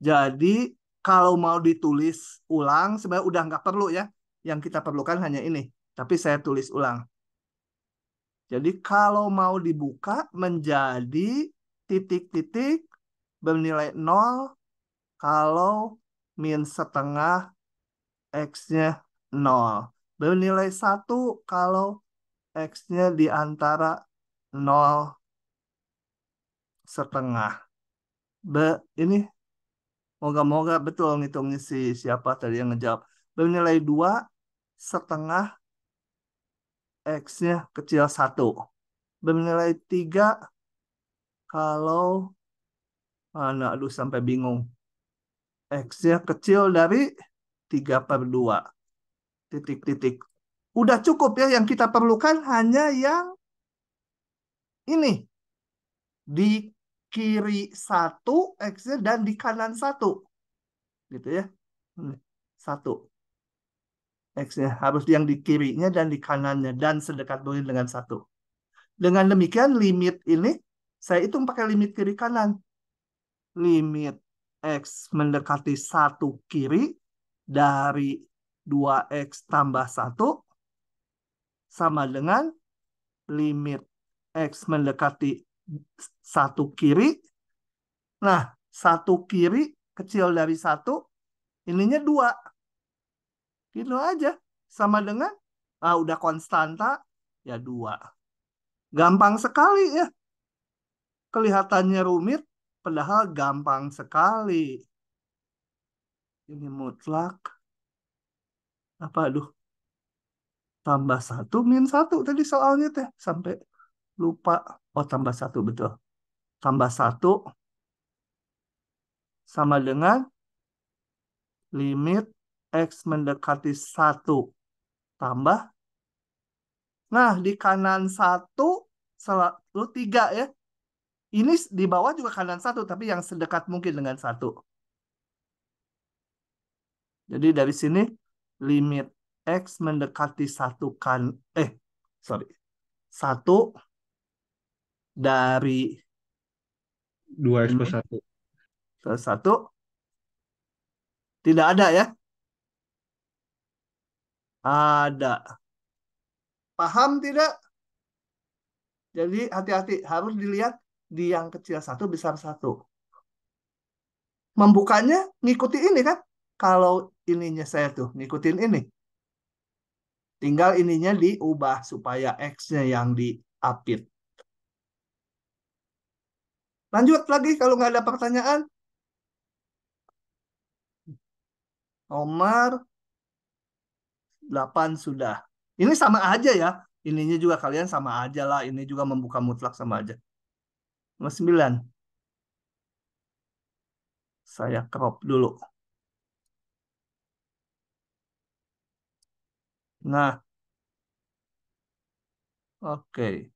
Jadi kalau mau ditulis ulang, sebenarnya udah nggak perlu ya. Yang kita perlukan hanya ini. Tapi saya tulis ulang. Jadi kalau mau dibuka menjadi titik-titik bernilai 0 kalau min setengah x-nya 0. Bernilai 1 kalau x-nya di antara 0 setengah. Ini moga-moga betul ngitungnya siapa tadi yang ngejawab. Bernilai 2 setengah x-nya kecil 1. Bernilai 3 kalau aduh sampai bingung. X-nya kecil dari 3/2. Titik-titik. Udah cukup ya, yang kita perlukan hanya yang ini. Di kiri 1 X-nya dan di kanan 1. Gitu ya. 1. X-nya harus yang di kirinya dan di kanannya dan sedekat mungkin dengan 1. Dengan demikian limit ini saya hitung pakai limit kiri kanan. Limit X mendekati 1 kiri dari 2x tambah 1 sama dengan limit X mendekati 1 kiri. Nah, 1 kiri kecil dari 1, ininya 2. Gitu aja. Sama dengan, udah konstanta, ya 2. Gampang sekali ya. Kelihatannya rumit, padahal gampang sekali. Ini mutlak. Apa, aduh. Tambah 1 min 1 tadi soalnya teh. Sampai lupa. Oh, tambah 1 betul. Tambah 1 sama dengan limit X mendekati 1 tambah. Nah, di kanan 1 selalu 3 ya. Ini di bawah juga kanan 1, tapi yang sedekat mungkin dengan 1. Jadi dari sini limit X mendekati 1 1 dari 2x plus 1. 1 tidak ada ya. Ada. Paham tidak? Jadi hati-hati, harus dilihat di yang kecil 1 besar 1. Membukanya ngikuti ini kan? Kalau ininya saya tuh ngikutin ini. Tinggal ininya diubah supaya X-nya yang diapit. Lanjut lagi kalau nggak ada pertanyaan. Nomor 8 sudah. Ini sama aja ya. Ininya juga kalian sama aja lah. Ini juga membuka mutlak sama aja. Nomor 9. Saya crop dulu. Nah. Oke.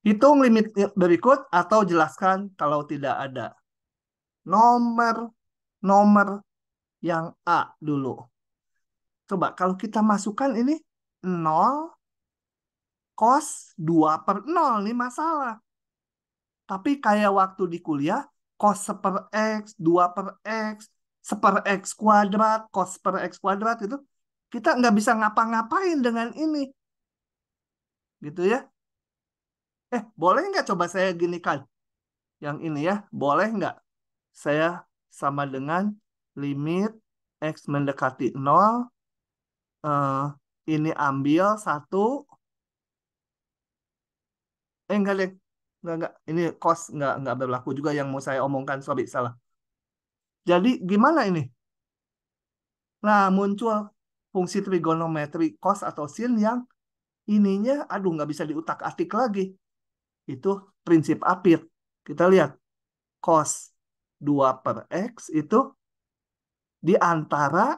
Hitung limit berikut atau jelaskan kalau tidak ada. Nomor yang A dulu. Coba kalau kita masukkan ini 0 cos 2/0 nih masalah. Tapi kayak waktu di kuliah cos 1/x, 2/x, 1/x kuadrat, cos 1/x kuadrat itu kita nggak bisa ngapa-ngapain dengan ini. Gitu ya. Boleh nggak coba saya ginikan? Yang ini ya, boleh nggak? Saya sama dengan limit X mendekati 0. Ini ambil 1. Enggak deh. Enggak. Ini cos nggak berlaku juga yang mau saya omongkan. Sorry, salah. Jadi gimana ini? Nah, muncul fungsi trigonometri cos atau sin yang ininya, aduh, nggak bisa diutak-atik lagi. Itu prinsip apit. Kita lihat. Cos 2 per X itu di antara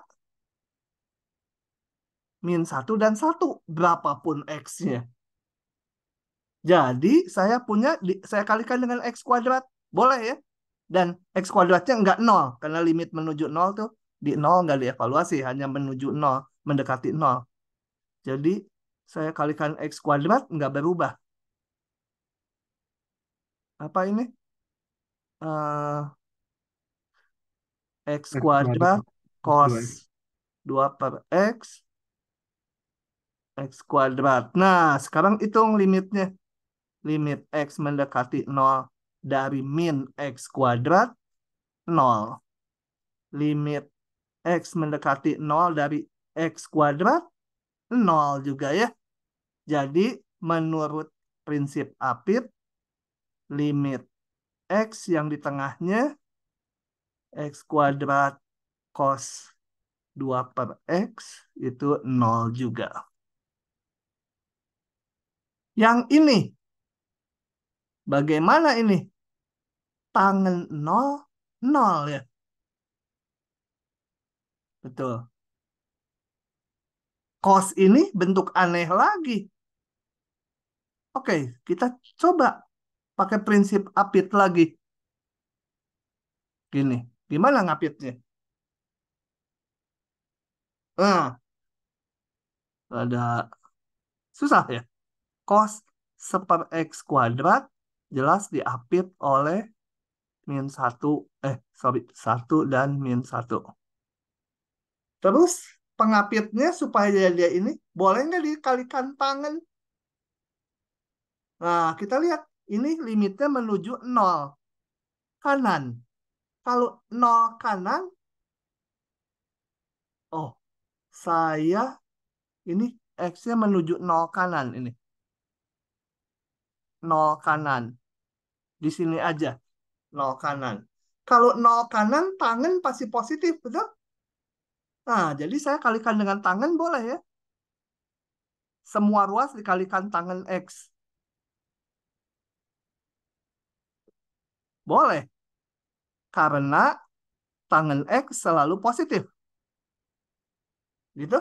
min 1 dan 1. Berapapun X-nya. Jadi, saya kalikan dengan X kuadrat. Boleh ya? Dan X kuadratnya nggak 0. Karena limit menuju 0 tuh di 0 nggak dievaluasi. Hanya menuju 0, mendekati 0. Jadi, saya kalikan X kuadrat nggak berubah. Apa ini? X kuadrat cos 2 per X kuadrat. Nah, sekarang hitung limitnya. Limit X mendekati 0 dari min X kuadrat, 0. Limit X mendekati 0 dari X kuadrat, 0 juga ya. Jadi, menurut prinsip apit, limit X yang di tengahnya, X kuadrat cos 2 per X, itu 0 juga. Yang ini, bagaimana ini? Tangen 0, 0 ya. Betul. Cos ini bentuk aneh lagi. Oke, kita coba pakai prinsip apit lagi. Gini, gimana ngapitnya? Nah, ada susah ya. Cos 1 X kuadrat jelas diapit oleh min 1, 1 dan min 1. Terus pengapitnya supaya dia ini boleh nggak dikalikan tangan? Nah, kita lihat ini limitnya menuju 0 kanan. Kalau 0 kanan, oh, saya ini X-nya menuju 0 kanan ini. 0 kanan. Di sini aja, 0 kanan. Kalau 0 kanan, tangan pasti positif, betul? Nah, jadi saya kalikan dengan tangan boleh ya? Semua ruas dikalikan tangan X. Boleh. Karena tangan X selalu positif. Gitu?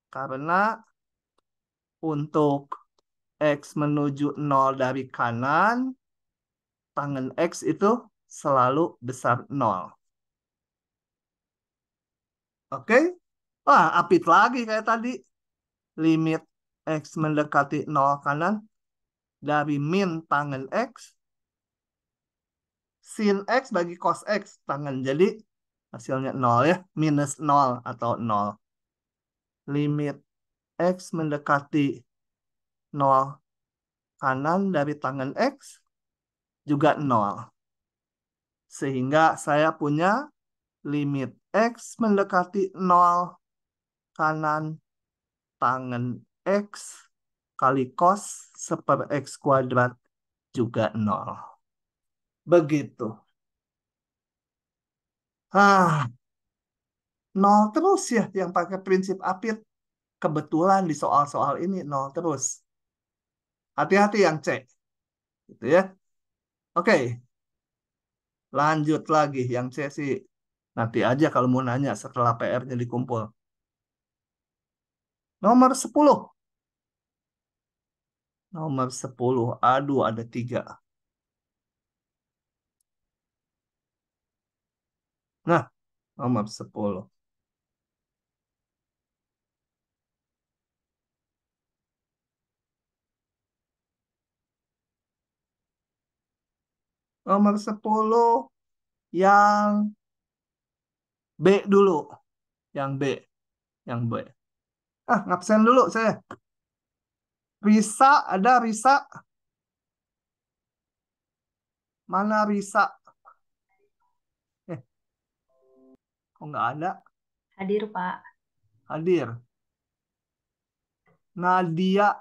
Karena untuk X menuju 0 dari kanan, tangan X itu selalu besar 0. Oke? Wah, apit lagi kayak tadi. Limit X mendekati 0 kanan dari min tangan X, sin X bagi cos X tangan. Jadi hasilnya 0 ya. Minus 0 atau 0. Limit X mendekati 0 kanan dari tangan X juga 0. Sehingga saya punya limit X mendekati 0 kanan tangan X kali cos 1 X kuadrat juga 0. Begitu. 0 terus ya yang pakai prinsip apit. Kebetulan di soal-soal ini 0 terus. Hati-hati yang C. Gitu ya. Oke. Lanjut lagi. Yang C sih nanti aja kalau mau nanya setelah PR-nya dikumpul. Nomor 10. Nomor 10. Aduh, ada 3. Nah, nomor 10. Nomor 10 yang B dulu. Yang B. Yang B. Ngabsen dulu saya. Risa, ada Risa? Mana Risa? Kok nggak ada? Hadir, Pak. Hadir. Nadia.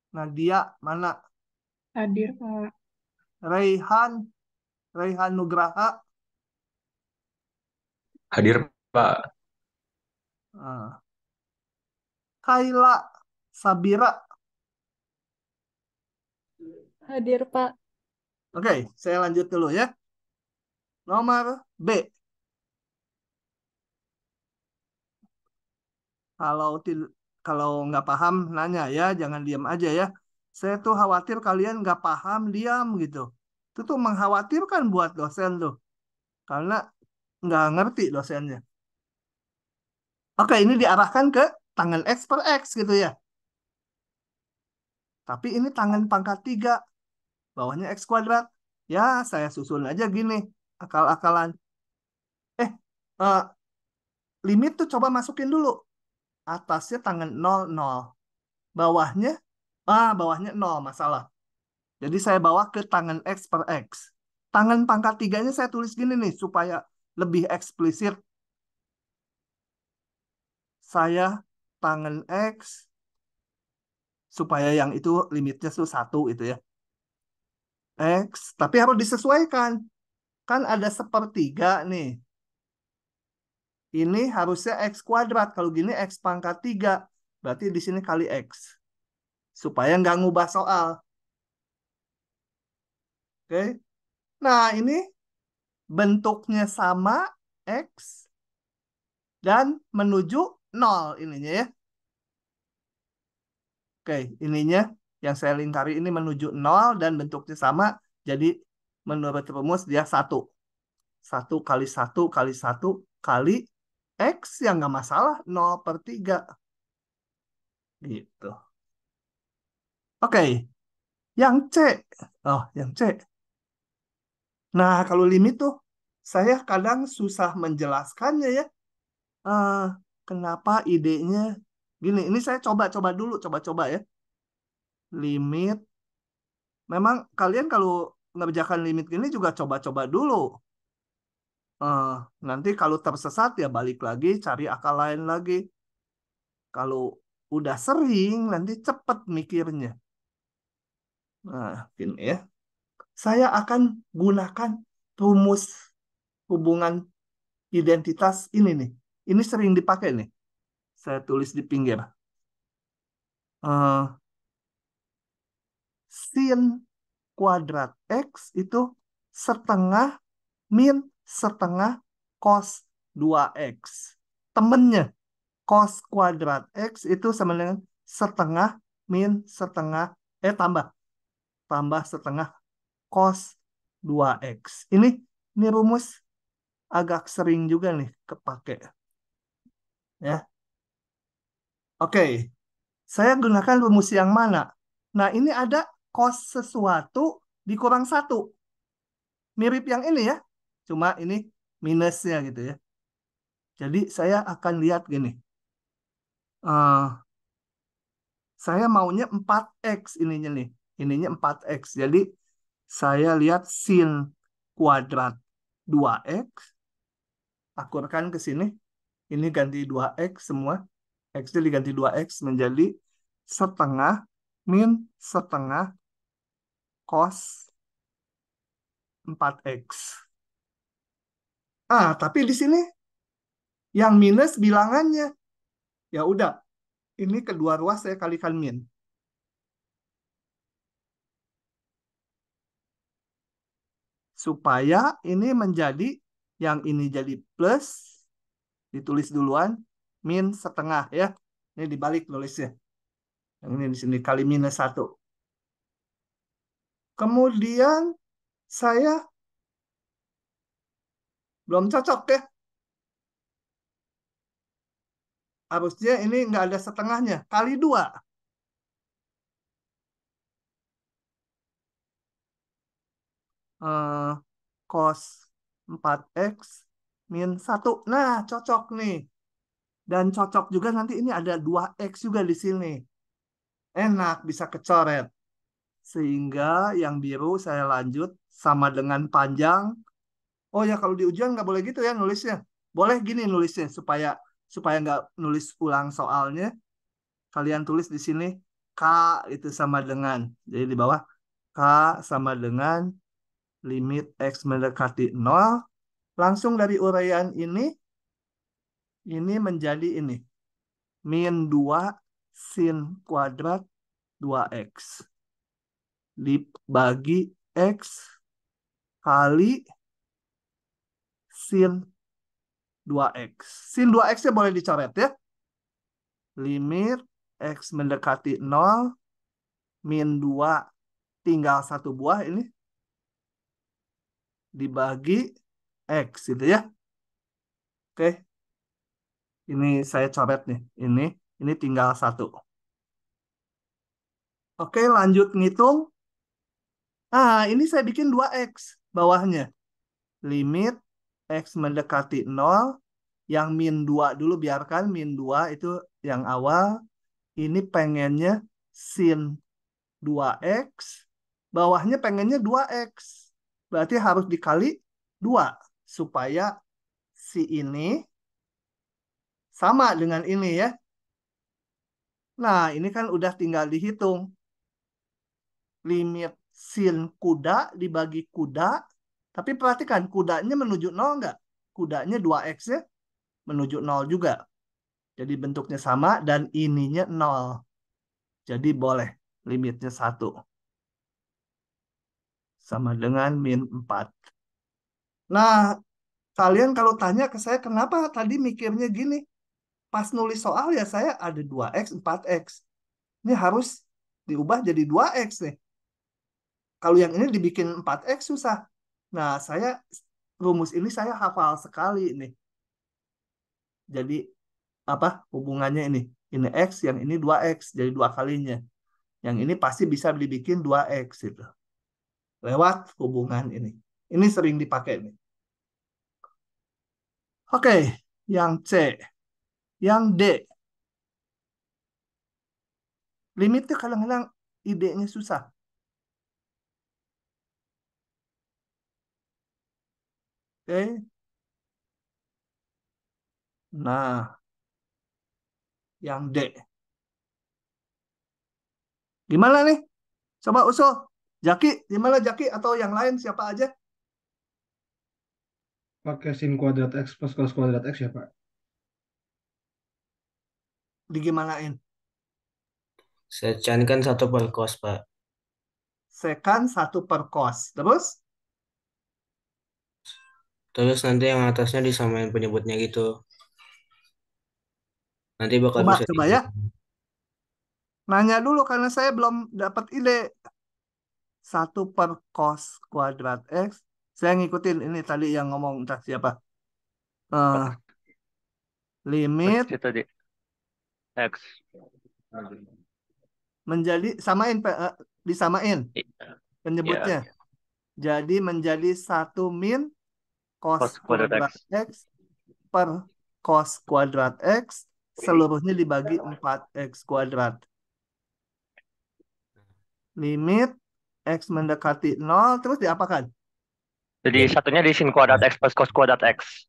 Nadia, mana? Hadir, Pak. Raihan. Raihan Nugraha. Hadir, Pak. Kaila Sabira. Hadir, Pak. Oke, saya lanjut dulu ya. Nomor B. Kalau nggak paham nanya ya, jangan diam aja ya. Saya tuh khawatir kalian nggak paham diam gitu. Itu tuh mengkhawatirkan buat dosen tuh, karena nggak ngerti dosennya. Oke, ini diarahkan ke tangan X per X gitu ya. Tapi ini tangan pangkat 3, bawahnya X kuadrat. Ya, saya susun aja gini, akal-akalan. Eh, limit tuh coba masukin dulu. Atasnya tangan 0, 0. Bawahnya, bawahnya 0, masalah. Jadi saya bawa ke tangan X per X. Tangan pangkat 3-nya saya tulis gini nih, supaya lebih eksplisit. Saya tangan X, supaya yang itu limitnya tuh 1 itu ya. X, tapi harus disesuaikan. Kan ada sepertiga nih. Ini harusnya X kuadrat. Kalau gini X pangkat 3. Berarti di sini kali X. Supaya nggak ngubah soal. Oke. Nah, ini bentuknya sama X dan menuju 0 ininya ya. Oke, ininya yang saya lingkari ini menuju 0 dan bentuknya sama. Jadi menurut rumus dia 1. 1 kali 1 kali 1 kali X yang nggak masalah 0 per 3. Gitu. Oke, yang C. Oh, yang C. Nah, kalau limit tuh saya kadang susah menjelaskannya ya. Eh, Kenapa idenya gini? Ini saya coba-coba dulu, coba-coba ya. Limit. Memang kalian kalau ngerjakan limit gini juga coba-coba dulu. Eh, Nanti kalau tersesat ya balik lagi, cari akal lain lagi. Kalau udah sering, nanti cepet mikirnya. Nah, gini ya. Saya akan gunakan rumus hubungan identitas ini nih. Ini sering dipakai nih. Saya tulis di pinggir. Eh, sin kuadrat X itu setengah min setengah cos 2X. Temennya cos kuadrat X itu sama dengan setengah min setengah tambah setengah cos 2X. Ini rumus agak sering juga nih kepake. Ya. Oke. Saya gunakan rumus yang mana? Nah, ini ada cos sesuatu dikurang 1. Mirip yang ini ya. Cuma ini minusnya gitu ya. Jadi saya akan lihat gini. Saya maunya 4X ininya nih. Ininya 4X. Jadi saya lihat sin kuadrat 2X. Akurkan ke sini. Ini ganti 2X semua. X-nya diganti 2X menjadi setengah min setengah cos 4X. Tapi di sini yang minus bilangannya. Ya udah, ini kedua ruas saya kalikan min. Supaya ini menjadi, yang ini jadi plus, ditulis duluan, min setengah ya. Ini dibalik nulisnya. Yang ini di sini kali minus 1. Kemudian saya belum cocok ya. Harusnya ini nggak ada setengahnya. Kali 2. Cos 4X min 1. Nah, cocok nih. Dan cocok juga nanti ini ada 2X juga di sini. Enak, bisa kecoret. Sehingga yang biru saya lanjut sama dengan panjang. Oh ya, kalau di ujian nggak boleh gitu ya nulisnya. Boleh gini nulisnya supaya nggak nulis ulang soalnya. Kalian tulis di sini K itu sama dengan. Jadi di bawah K sama dengan limit X mendekati 0. Langsung dari uraian ini menjadi ini. Min 2 sin kuadrat 2X. Dibagi X kali sin 2X. Sin 2X-nya boleh dicoret ya. Limit X mendekati 0, min 2 tinggal 1 buah ini. Dibagi X gitu ya. Oke. Ini saya coret nih. Ini tinggal 1. Oke, lanjut ngitung. Ini saya bikin 2X bawahnya. Limit X mendekati 0. Yang min 2 dulu, biarkan min 2 itu yang awal. Ini pengennya sin 2X. Bawahnya pengennya 2X. Berarti harus dikali 2. Supaya si ini sama dengan ini ya. Nah, ini kan udah tinggal dihitung. Limit sin kuda dibagi kuda. Tapi perhatikan, kudanya menuju 0 enggak? Kudanya 2X ya, menuju 0 juga. Jadi bentuknya sama dan ininya 0. Jadi boleh limitnya 1. Sama dengan min 4. Nah, kalian kalau tanya ke saya, kenapa tadi mikirnya gini? Pas nulis soal ya saya ada 2X, 4X. Ini harus diubah jadi 2X nih. Kalau yang ini dibikin 4X susah. Nah, rumus ini saya hafal sekali nih. Jadi apa hubungannya ini? Ini X, yang ini 2X, jadi 2 kalinya. Yang ini pasti bisa dibikin 2X gitu. Lewat hubungan ini. Ini sering dipakai nih. Oke, yang C. Yang D. Limitnya kadang-kadang idenya susah. Oke. Nah, yang D. Gimana nih? Coba usul. Jaki, gimana Jaki? Atau yang lain siapa aja? Pakai sin kuadrat X plus cos kuadrat X ya, Pak? Digimanain? Secankan 1 per cos, Pak. Sekan 1 per cos. Terus? Terus nanti yang atasnya disamain penyebutnya gitu. Nanti bakal bisa Coba ya. Nanya dulu karena saya belum dapat ide. 1 per cos kuadrat X. Saya ngikutin ini tadi yang ngomong entah siapa. Limit Itu tadi. X. menjadi disamain penyebutnya. Ya, Jadi menjadi 1 min cos cos kuadrat kuadrat X. X per cos kuadrat X seluruhnya dibagi 4X kuadrat. Limit X mendekati 0 terus diapakan? Jadi satunya di sin kuadrat X plus cos kuadrat X.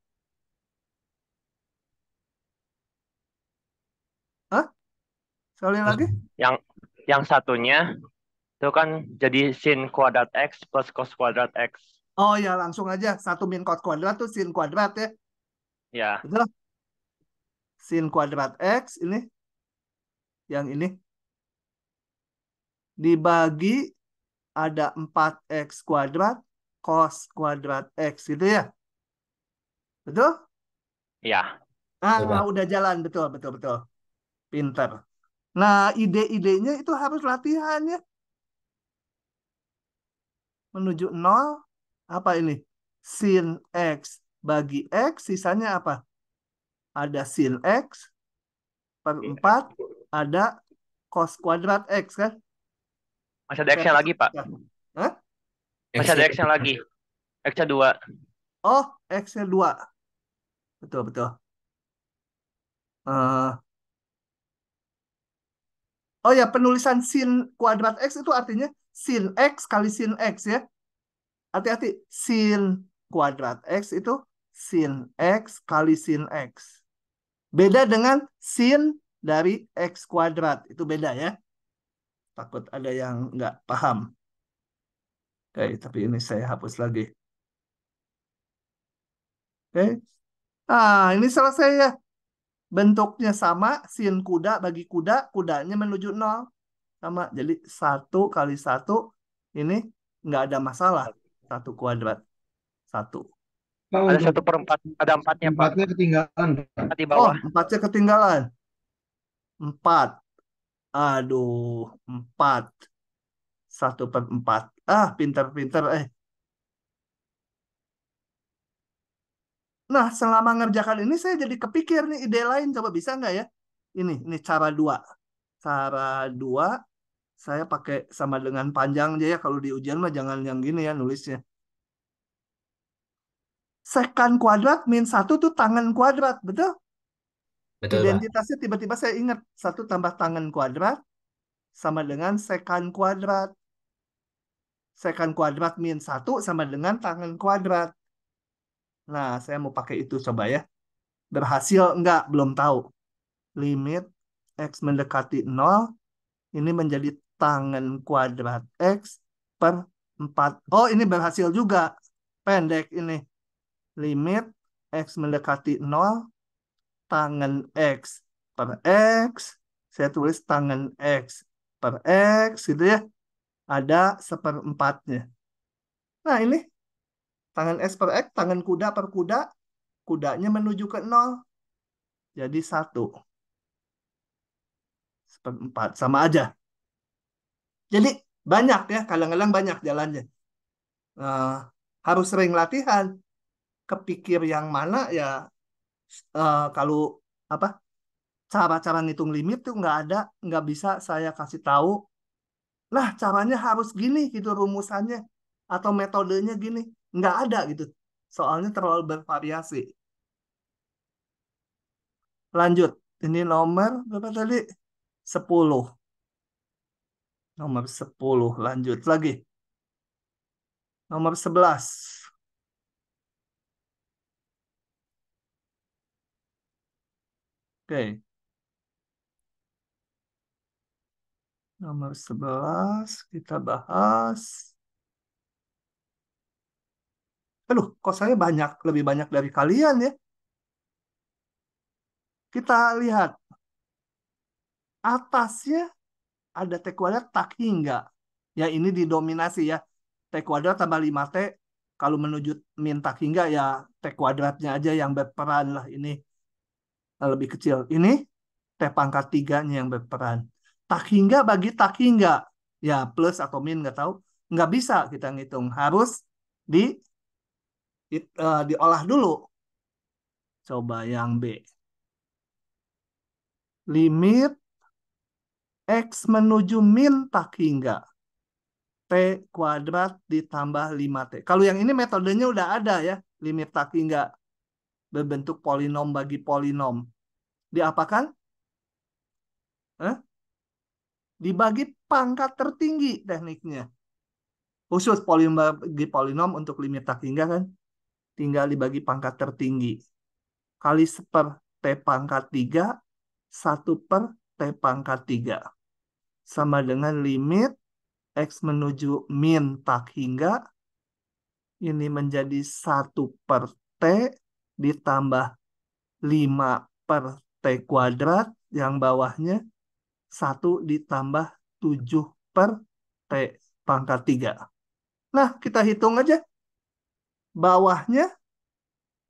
Hah? Sekali lagi? Yang satunya itu kan jadi sin kuadrat X plus cos kuadrat X. Oh ya, langsung aja. 1 min cos kuadrat tuh sin kuadrat ya. Ya. Betul? Sin kuadrat X ini. Yang ini. Dibagi ada 4X kuadrat cos kuadrat X gitu ya. Betul? Ya. Udah jalan. Betul. Pinter. Nah, ide-idenya itu harus latihan ya. Menuju 0, apa ini? Sin X bagi X, sisanya apa? Ada sin X per 4, ada cos kuadrat X kan? Masih ada X-nya lagi, Pak. Hah? Masih ada X-nya lagi. X-nya 2. Oh, X-nya 2. Betul, betul. Eh, oh ya, penulisan sin kuadrat X itu artinya sin X kali sin X ya. Hati-hati, sin kuadrat X itu sin X kali sin X. Beda dengan sin dari X kuadrat. Itu beda ya. Takut ada yang nggak paham. Oke, tapi ini saya hapus lagi. Oke. Nah, ini selesai ya. Bentuknya sama, sin kuda bagi kuda, kudanya menuju 0. Sama, jadi 1 kali 1, ini nggak ada masalah. 1 kuadrat. 1. Pak, Ada untuk 1/4, ada 4-nya, Pak. empatnya ketinggalan, Pak. 4 di Oh, bawah. 4-nya ketinggalan. 4. Aduh, 4. 1/4. Ah, pinter-pinter. Nah, selama ngerjakan ini saya jadi kepikir nih ide lain. Coba bisa nggak ya? Ini cara 2. Cara 2, saya pakai sama dengan panjang aja ya. Kalau di ujian mah jangan yang gini ya nulisnya. Sekan kuadrat min 1 tuh tangan kuadrat, betul? Betul, Pak. Identitasnya tiba-tiba saya ingat. 1 tambah tangan kuadrat sama dengan sekan kuadrat. Sekan kuadrat min 1 sama dengan tangan kuadrat. Nah, saya mau pakai itu coba ya. Berhasil enggak? Belum tahu. Limit X mendekati 0. Ini menjadi tangan kuadrat X per 4. Oh, ini berhasil juga. Pendek ini. Limit X mendekati 0. Tangan X per X. Saya tulis tangan X per X gitu ya. Ada 1/4-nya. Nah, ini tangan X per X, tangan kuda per kuda. Kudanya menuju ke 0. Jadi 1. 1/4. Sama aja. Jadi banyak ya. Kadang-kadang banyak jalannya. Nah, harus sering latihan. Kepikir yang mana ya, kalau apa cara-cara ngitung limit tuh nggak bisa saya kasih tahu. Nah, caranya harus gini gitu rumusannya atau metodenya gini. Nggak ada gitu. Soalnya terlalu bervariasi. Lanjut. Ini nomor berapa tadi? 10. Nomor 10. Lanjut lagi. Nomor 11. Oke. Nomor 11 kita bahas. Aduh, kok saya lebih banyak dari kalian ya? Kita lihat atasnya ada T kuadrat tak hingga. Ya ini didominasi ya. T kuadrat tambah 5T. Kalau menuju min tak hingga ya T kuadratnya aja yang berperan lah. Ini lebih kecil. Ini T pangkat 3-nya yang berperan. Tak hingga bagi tak hingga. Ya plus atau min nggak tahu. Nggak bisa kita ngitung. Harus di diolah dulu. Coba yang B. Limit X menuju min tak hingga. T kuadrat ditambah 5T. Kalau yang ini metodenya udah ada ya. Limit tak hingga berbentuk polinom bagi polinom. Diapakan? Dibagi pangkat tertinggi tekniknya. Khusus polinom bagi polinom untuk limit tak hingga kan. Tinggal dibagi pangkat tertinggi. Kali 1/T pangkat 3. 1/T pangkat 3. Sama dengan limit X menuju min tak hingga. Ini menjadi 1/T ditambah 5/T kuadrat. Yang bawahnya 1 ditambah 7/T pangkat 3. Nah, kita hitung aja. Bawahnya,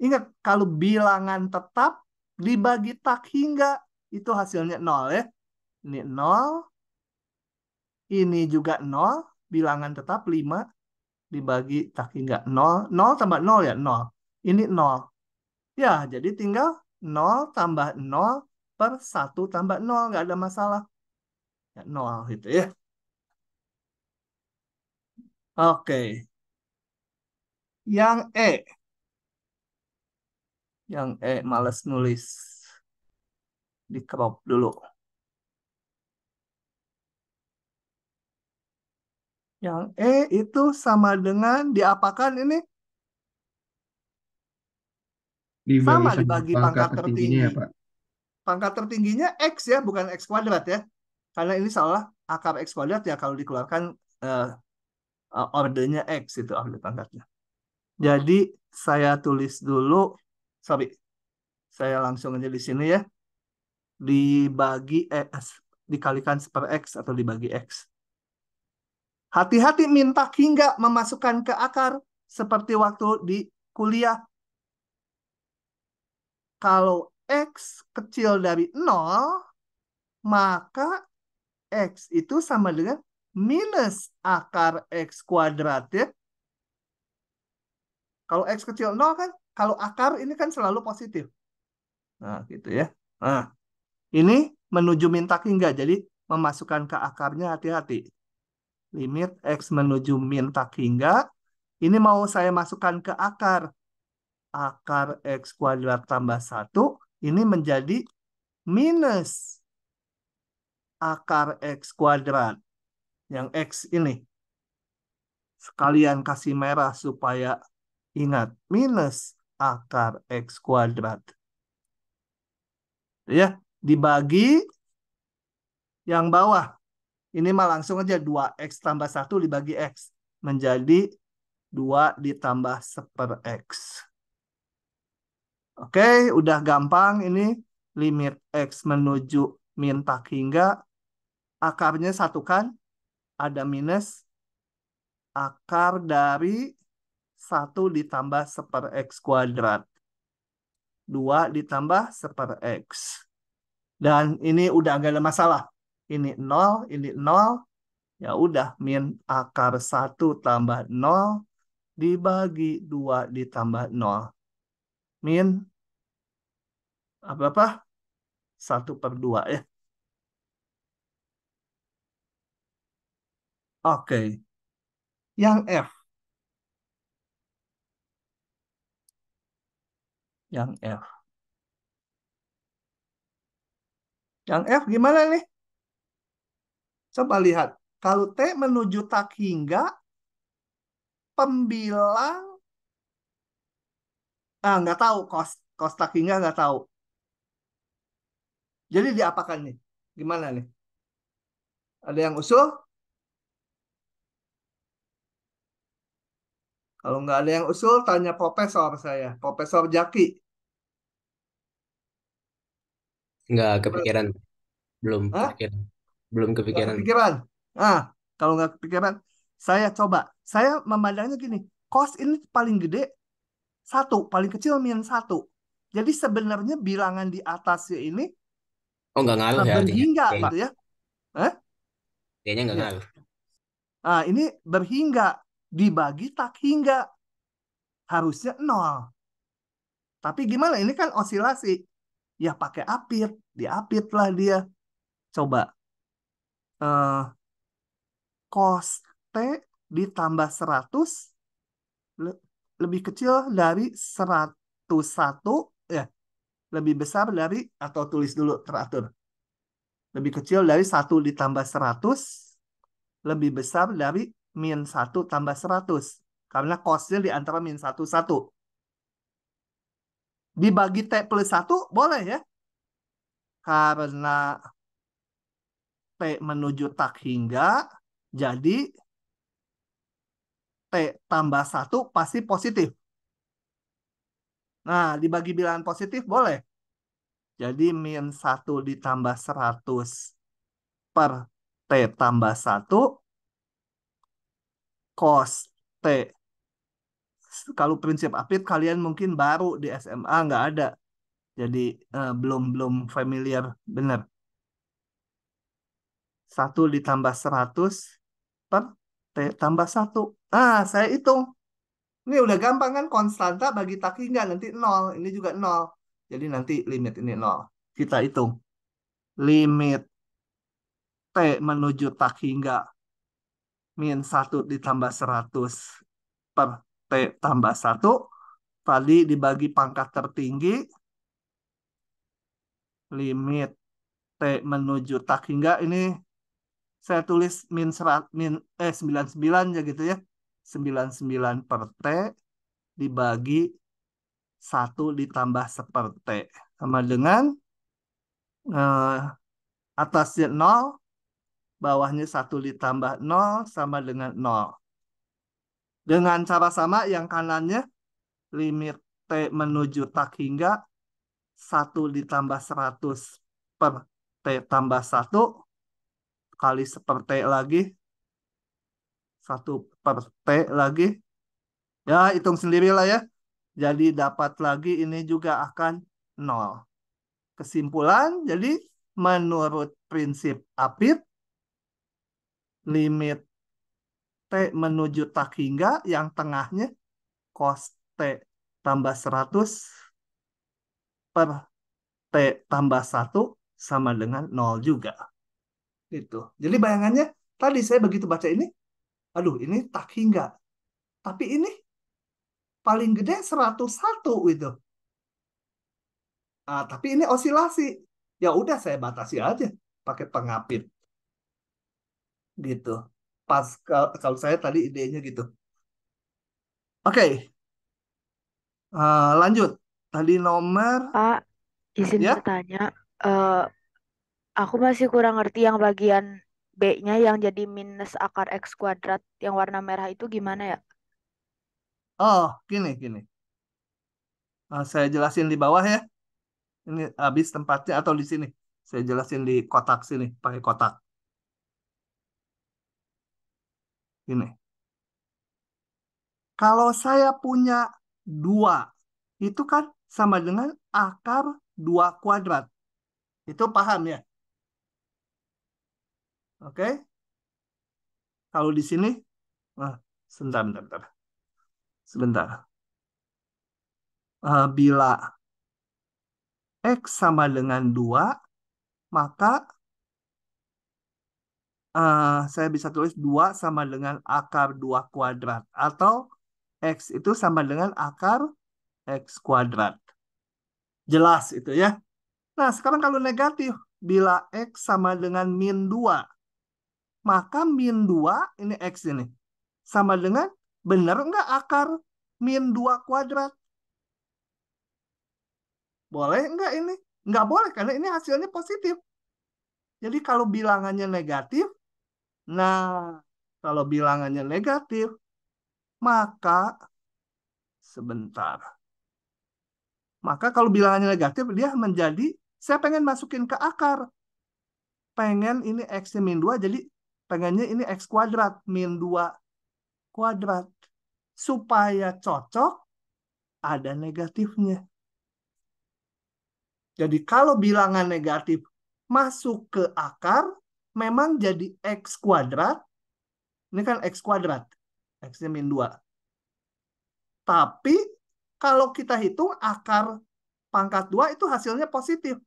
ingat kalau bilangan tetap dibagi tak hingga, itu hasilnya 0 ya. Ini 0, ini juga 0, bilangan tetap 5 dibagi tak hingga 0. 0 tambah 0 ya 0. Ini 0. Ya, jadi tinggal 0 tambah 0 per 1 tambah 0. Nggak ada masalah. Ya, 0 gitu ya. Oke. Yang E. Yang males nulis. Di crop dulu. Yang itu sama dengan diapakan ini? Dibagi Sama sama dibagi pangkat pangkat tertingginya ya, tertinggi. Pak. Pangkat tertingginya X ya, bukan X kuadrat ya. Karena ini seolah akar X kuadrat ya kalau dikeluarkan ordernya X itu order pangkatnya. Jadi saya tulis dulu, sorry, saya langsung aja di sini ya. Dibagi X, dikalikan per X atau dibagi X. Hati-hati minta hingga memasukkan ke akar seperti waktu di kuliah. Kalau X kecil dari 0, maka X itu sama dengan minus akar X kuadrat ya. Kalau X kecil 0 kan, kalau akar ini kan selalu positif. Nah, gitu ya. Nah, ini menuju minta hingga, jadi memasukkan ke akarnya hati-hati. Limit X menuju minta hingga, ini mau saya masukkan ke akar. Akar X kuadrat tambah 1, ini menjadi minus akar X kuadrat. Yang X ini. Sekalian kasih merah supaya ingat. Minus akar X kuadrat. Ya, dibagi yang bawah. Ini mah langsung aja 2X tambah 1 dibagi X. Menjadi 2 ditambah seper X. Oke, udah gampang ini. Limit X menuju min tak hingga. Akarnya satu kan. Ada minus. Akar dari 1 ditambah seper X kuadrat. 2 ditambah seper X. Dan ini udah gak ada masalah. Ini 0, ini 0. Ya udah, min akar 1 tambah 0 dibagi 2 ditambah 0. Min apa-apa? 1/2 ya. Oke. Yang F. Yang F. Yang F gimana nih? Coba lihat. Kalau T menuju tak hingga, pembilang nggak tahu kos tak hingga nggak tahu. Jadi diapakan nih? Gimana nih? Ada yang usul? Kalau nggak ada yang usul, tanya profesor saya, Profesor Jaki. Nggak kepikiran, belum Hah? kepikiran, belum Nggak kepikiran. kepikiran? Kalau nggak kepikiran, saya coba. Saya memandangnya gini, kos ini paling gede, 1, paling kecil min 1. Jadi sebenarnya bilangan di atasnya ini Oh, nggak ngaruh ya artinya. berhingga Kayaknya, gitu ya. Hah? kayaknya nggak Ya. ngaruh. Ini berhingga, dibagi tak hingga. Harusnya 0. Tapi gimana? Ini kan osilasi. Ya pakai apit. Diapit lah dia. Coba. Cos T ditambah 100 lebih kecil dari 101. Ya. Lebih besar dari, atau tulis dulu teratur. Lebih kecil dari 1 ditambah 100. Lebih besar dari min 1 tambah 100. Karena cosnya di antara min 1, 1. Dibagi T plus 1 boleh ya. Karena T menuju tak hingga, jadi T tambah 1 pasti positif. Nah, dibagi bilangan positif boleh. Jadi min 1 ditambah 100 per T tambah 1 cos T. Kalau prinsip apit kalian mungkin baru di SMA nggak ada. Jadi belum familiar benar. 1 ditambah 100 per T tambah 1. Saya hitung. Ini udah gampang kan, konstanta bagi tak hingga nanti 0, ini juga 0. Jadi nanti limit ini 0. Kita hitung. Limit T menuju tak hingga min 1 ditambah 100 per T tambah 1 Tadi dibagi pangkat tertinggi, limit T menuju tak hingga, ini saya tulis min 99 ya gitu ya. 99 per T dibagi 1 ditambah 1 T. Sama dengan atasnya 0, bawahnya 1 ditambah 0 sama dengan 0. Dengan cara sama yang kanannya limit T menuju tak hingga 1 ditambah 100 per T tambah 1 kali 1 T lagi, 1 per T lagi. Ya, hitung sendiri lah ya. Jadi dapat lagi ini juga akan 0. Kesimpulan, jadi menurut prinsip Apit, limit T menuju tak hingga yang tengahnya cos T tambah 100 per T tambah 1 sama dengan 0 juga. Itu. Jadi bayangannya, tadi saya begitu baca ini, aduh ini tak hingga. Tapi ini paling gede 101 itu. Tapi ini osilasi. Ya udah saya batasi aja pakai pengapit. Gitu. Pas kalau saya tadi idenya gitu. Oke. Lanjut. Tadi nomor Pak, izin ya. bertanya. Eh, aku masih kurang ngerti yang bagian B-nya yang jadi minus akar X kuadrat yang warna merah itu gimana ya? Oh, gini. Saya jelasin di bawah ya. Ini habis tempatnya atau di sini. Saya jelasin di kotak sini, pakai kotak. Ini. Kalau saya punya 2, itu kan sama dengan akar 2 kuadrat. Itu paham ya? Oke? Kalau di sini, sebentar. Bila X sama dengan 2, maka saya bisa tulis 2 sama dengan akar 2 kuadrat. Atau X itu sama dengan akar X kuadrat. Jelas itu ya. Nah, sekarang kalau negatif, bila X sama dengan min 2, maka min 2, ini X ini, sama dengan, benar nggak akar min 2 kuadrat? Boleh nggak ini? Nggak boleh, karena ini hasilnya positif. Jadi kalau bilangannya negatif, nah, kalau bilangannya negatif, maka, sebentar. Maka kalau bilangannya negatif, dia menjadi, saya pengen masukin ke akar. Pengen ini X-nya min 2, jadi pengennya ini X kuadrat, min 2 kuadrat. Supaya cocok, ada negatifnya. Jadi kalau bilangan negatif masuk ke akar, memang jadi X kuadrat. Ini kan X kuadrat. X-nya min 2. Tapi kalau kita hitung akar pangkat 2 itu hasilnya positif.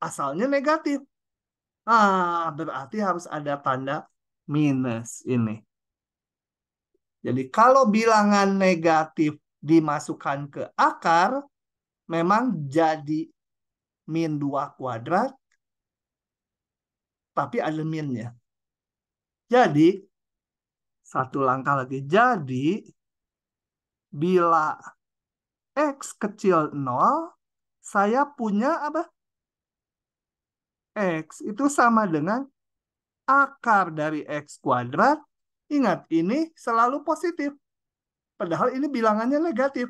Asalnya negatif. Berarti harus ada tanda minus ini. Jadi kalau bilangan negatif dimasukkan ke akar, memang jadi min 2 kuadrat, tapi ada minnya. Jadi, satu langkah lagi. Jadi, bila X kecil 0, saya punya apa? X itu sama dengan akar dari X kuadrat. Ingat, ini selalu positif. Padahal ini bilangannya negatif.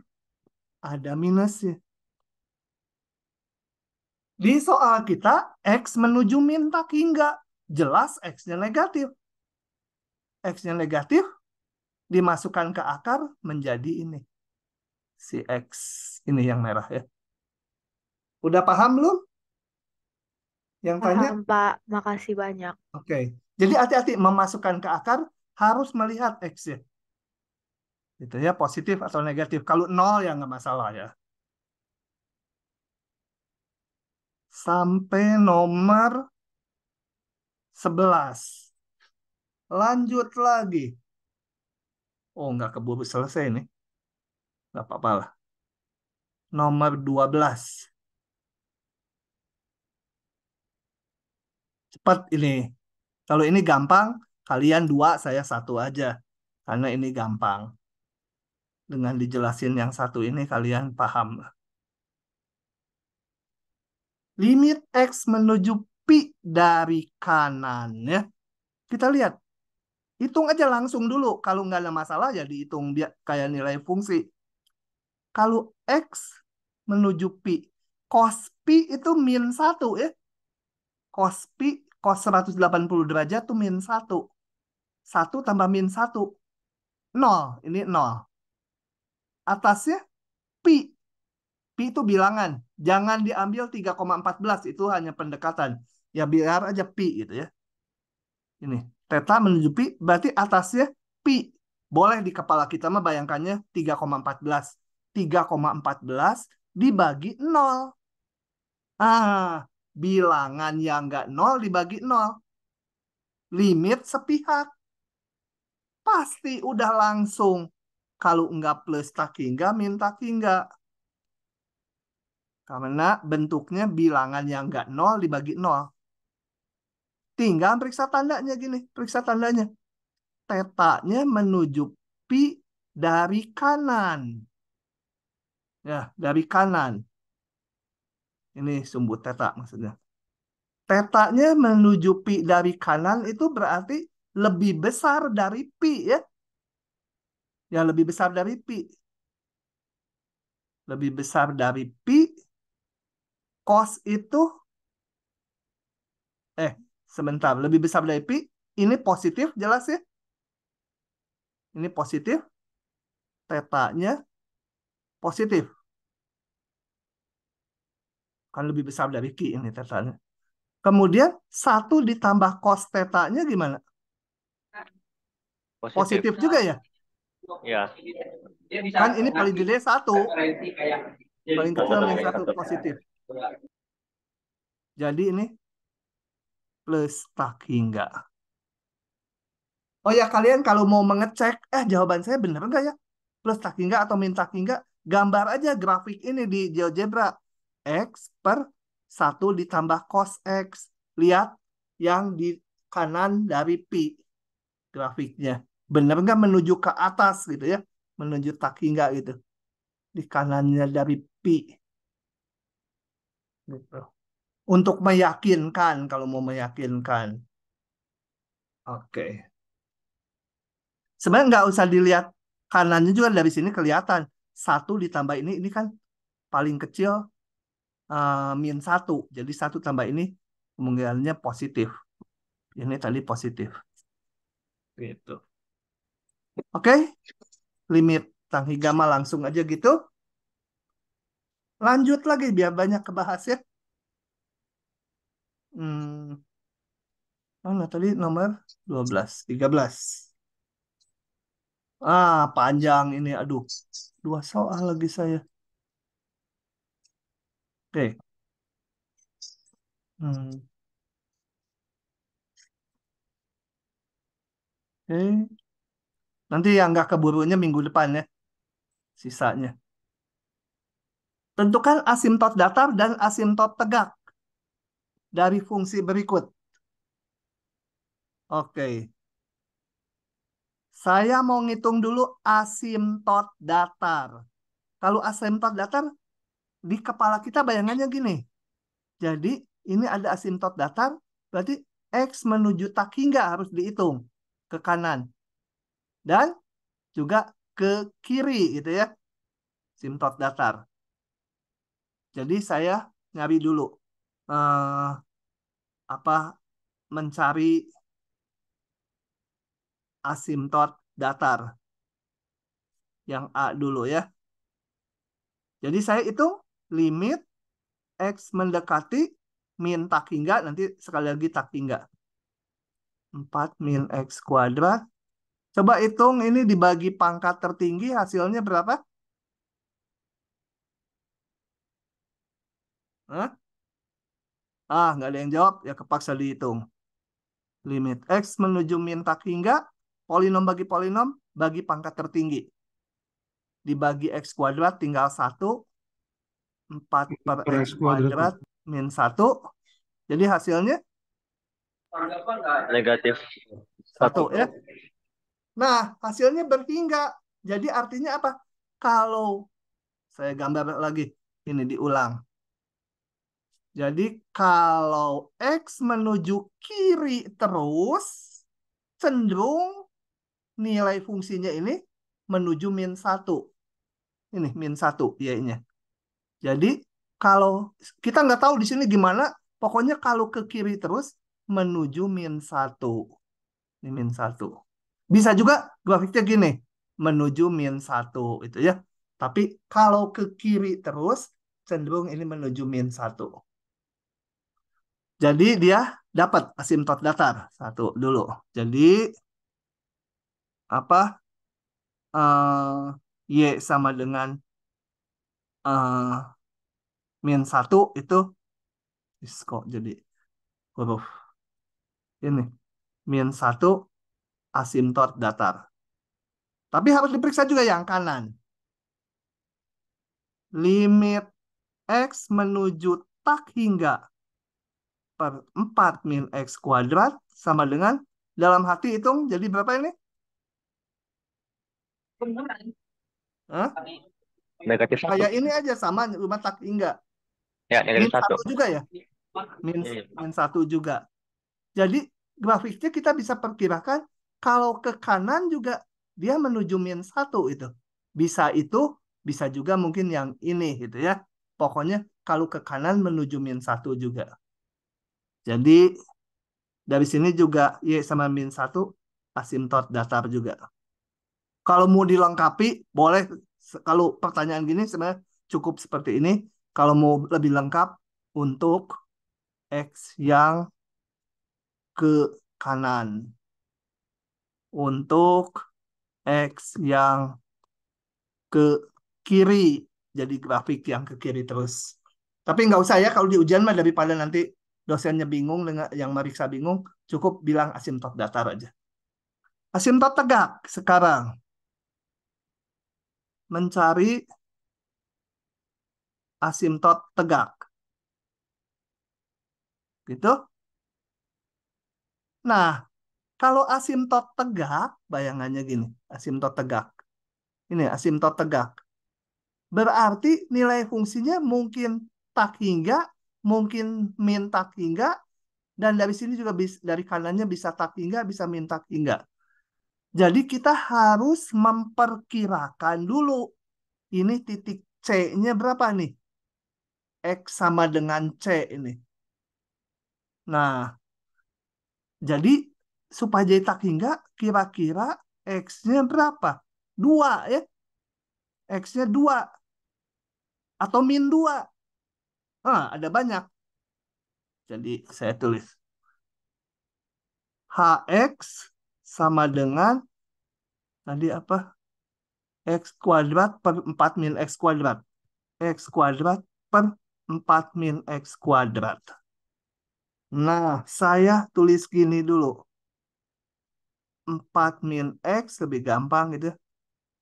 Ada minusnya. Di soal kita, X menuju min tak hingga. Jelas X-nya negatif. X-nya negatif, dimasukkan ke akar menjadi ini. Si X ini yang merah ya. Udah paham belum? Yang tanya? Paham, Pak. Makasih banyak. Oke. Jadi hati-hati memasukkan ke akar harus melihat X-nya. Itu ya, positif atau negatif. Kalau 0 ya nggak masalah ya. Sampai nomor 11. Lanjut lagi. Oh, nggak keburu selesai nih. Nggak apa-apa lah. nomor 12. Cepat ini. Kalau ini gampang, kalian 2, saya 1 aja. Karena ini gampang. Dengan dijelasin yang satu ini kalian paham. Limit X menuju pi dari kanan ya. Kita lihat. Hitung aja langsung dulu. Kalau nggak ada masalah ya dihitung dia kayak nilai fungsi. Kalau X menuju pi. Cos pi itu min 1 ya. Cos pi, cos 180 derajat itu min 1. 1 tambah min 1. 0. Ini 0. Atasnya pi. Pi itu bilangan. Jangan diambil 3,14. Itu hanya pendekatan. Ya biar aja pi gitu ya. Ini. Theta menuju pi. Berarti atasnya pi. Boleh di kepala kita mah bayangkannya 3,14. 3,14 dibagi 0. Bilangan yang nggak 0 dibagi 0. Limit sepihak. Pasti udah langsung. Kalau nggak plus tak hingga, min tak hingga. Karena bentuknya bilangan yang nggak 0 dibagi 0. Tinggal periksa tandanya gini. Periksa tandanya. Tetanya menuju pi dari kanan. Ya, dari kanan. Ini sumbu teta maksudnya. Tetanya menuju pi dari kanan itu berarti lebih besar dari pi ya. Ya, lebih besar dari pi. Lebih besar dari pi. Cos itu sebentar, lebih besar dari pi. Ini positif jelas ya. Ini positif. Tetanya positif. Kan lebih besar dari ki ini tetanya. Kemudian 1 ditambah cos tetanya gimana? Positif juga ya? Ya. Kan ini paling gede 1. Paling kecil min 1 positif. Jadi ini plus tak hingga. Oh ya, kalian kalau mau mengecek, jawaban saya benar nggak ya? Plus tak hingga atau min tak hingga, gambar aja grafik ini di GeoGebra. X per 1 ditambah cos X. Lihat yang di kanan dari pi grafiknya. Benar nggak menuju ke atas gitu ya? Menuju tak hingga gitu. Di kanannya dari pi. Gitu. Untuk meyakinkan, kalau mau meyakinkan. Oke. Sebenarnya nggak usah dilihat kanannya juga dari sini kelihatan. 1 ditambah ini kan paling kecil min 1. Jadi 1 tambah ini kemungkinannya positif. Ini tadi positif. Gitu. Oke. Limit tang higama langsung aja gitu. Lanjut lagi biar banyak kebahas ya. Mana tadi nomor 12, 13. Panjang ini. Aduh. 2 soal lagi saya. Oke. Oke. Nanti yang nggak keburunya minggu depan ya. Sisanya. Tentukan asimtot datar dan asimtot tegak dari fungsi berikut. Oke. Saya mau ngitung dulu asimtot datar. Kalau asimtot datar, di kepala kita bayangannya gini. Jadi, ini ada asimtot datar, berarti X menuju tak hingga harus dihitung ke kanan. Dan juga ke kiri gitu ya. Asimtot datar. Jadi, saya nyari dulu. Mencari asimtot datar. Yang A dulu ya. Jadi saya hitung limit X mendekati min tak hingga, nanti sekali lagi tak hingga. 4 min X kuadrat. Coba hitung ini dibagi pangkat tertinggi, hasilnya berapa? Nggak ada yang jawab, ya kepaksa dihitung. Limit X menuju min tak hingga, polinom bagi polinom, bagi pangkat tertinggi. Dibagi X kuadrat tinggal 1. 4 per Per X X kuadrat. kuadrat min 1. Jadi hasilnya Negatif 1 1. ya. Nah, hasilnya berhingga. Jadi artinya apa? Kalau saya gambar lagi, ini diulang. Jadi kalau X menuju kiri terus, cenderung nilai fungsinya ini menuju min 1. Ini min 1 y-nya. Jadi kalau kita nggak tahu di sini gimana, pokoknya kalau ke kiri terus menuju min 1. Ini min 1. Bisa juga grafiknya gini, menuju min 1 itu ya. Tapi kalau ke kiri terus cenderung ini menuju min 1. Jadi dia dapat asimtot datar. Satu dulu. Jadi apa? Y sama dengan min 1 itu kok jadi huruf ini. Min 1 asimtot datar. Tapi harus diperiksa juga yang kanan. Limit X menuju tak hingga per 4 min X kuadrat sama dengan dalam hati hitung jadi berapa ini? Hah? Negatif 1. Kayak ini aja sama rumah tak hingga. Ya, Min negatif 1. 1 juga ya? Min 1 juga. Jadi grafiknya kita bisa perkirakan kalau ke kanan juga dia menuju min 1 itu. Bisa itu, bisa juga mungkin yang ini gitu ya. Pokoknya kalau ke kanan menuju min 1 juga. Jadi dari sini juga Y sama min 1 asimtot datar juga. Kalau mau dilengkapi, boleh. Kalau pertanyaan gini sebenarnya cukup seperti ini. Kalau mau lebih lengkap untuk X yang ke kanan. Untuk X yang ke kiri. Jadi grafik yang ke kiri terus. Tapi nggak usah ya kalau di ujian mah daripada nanti dosennya bingung dengan yang meriksa bingung, cukup bilang asimtot datar aja. Asimtot tegak sekarang. Mencari asimtot tegak. Gitu. Nah, kalau asimtot tegak, bayangannya gini, asimtot tegak. Ini asimtot tegak. Berarti nilai fungsinya mungkin tak hingga, mungkin min tak hingga, dan dari sini juga bisa, dari kanannya bisa tak hingga, bisa min tak hingga. Jadi kita harus memperkirakan dulu ini titik C-nya berapa nih? X sama dengan C ini. Nah, jadi supaya jadi tak hingga, kira-kira X-nya berapa? 2 ya. X-nya 2. Atau min 2. Ada banyak. Jadi saya tulis. HX sama dengan tadi apa? X kuadrat per 4 min X kuadrat. X kuadrat per 4 min X kuadrat. Nah, saya tulis gini dulu. 4 min X lebih gampang gitu.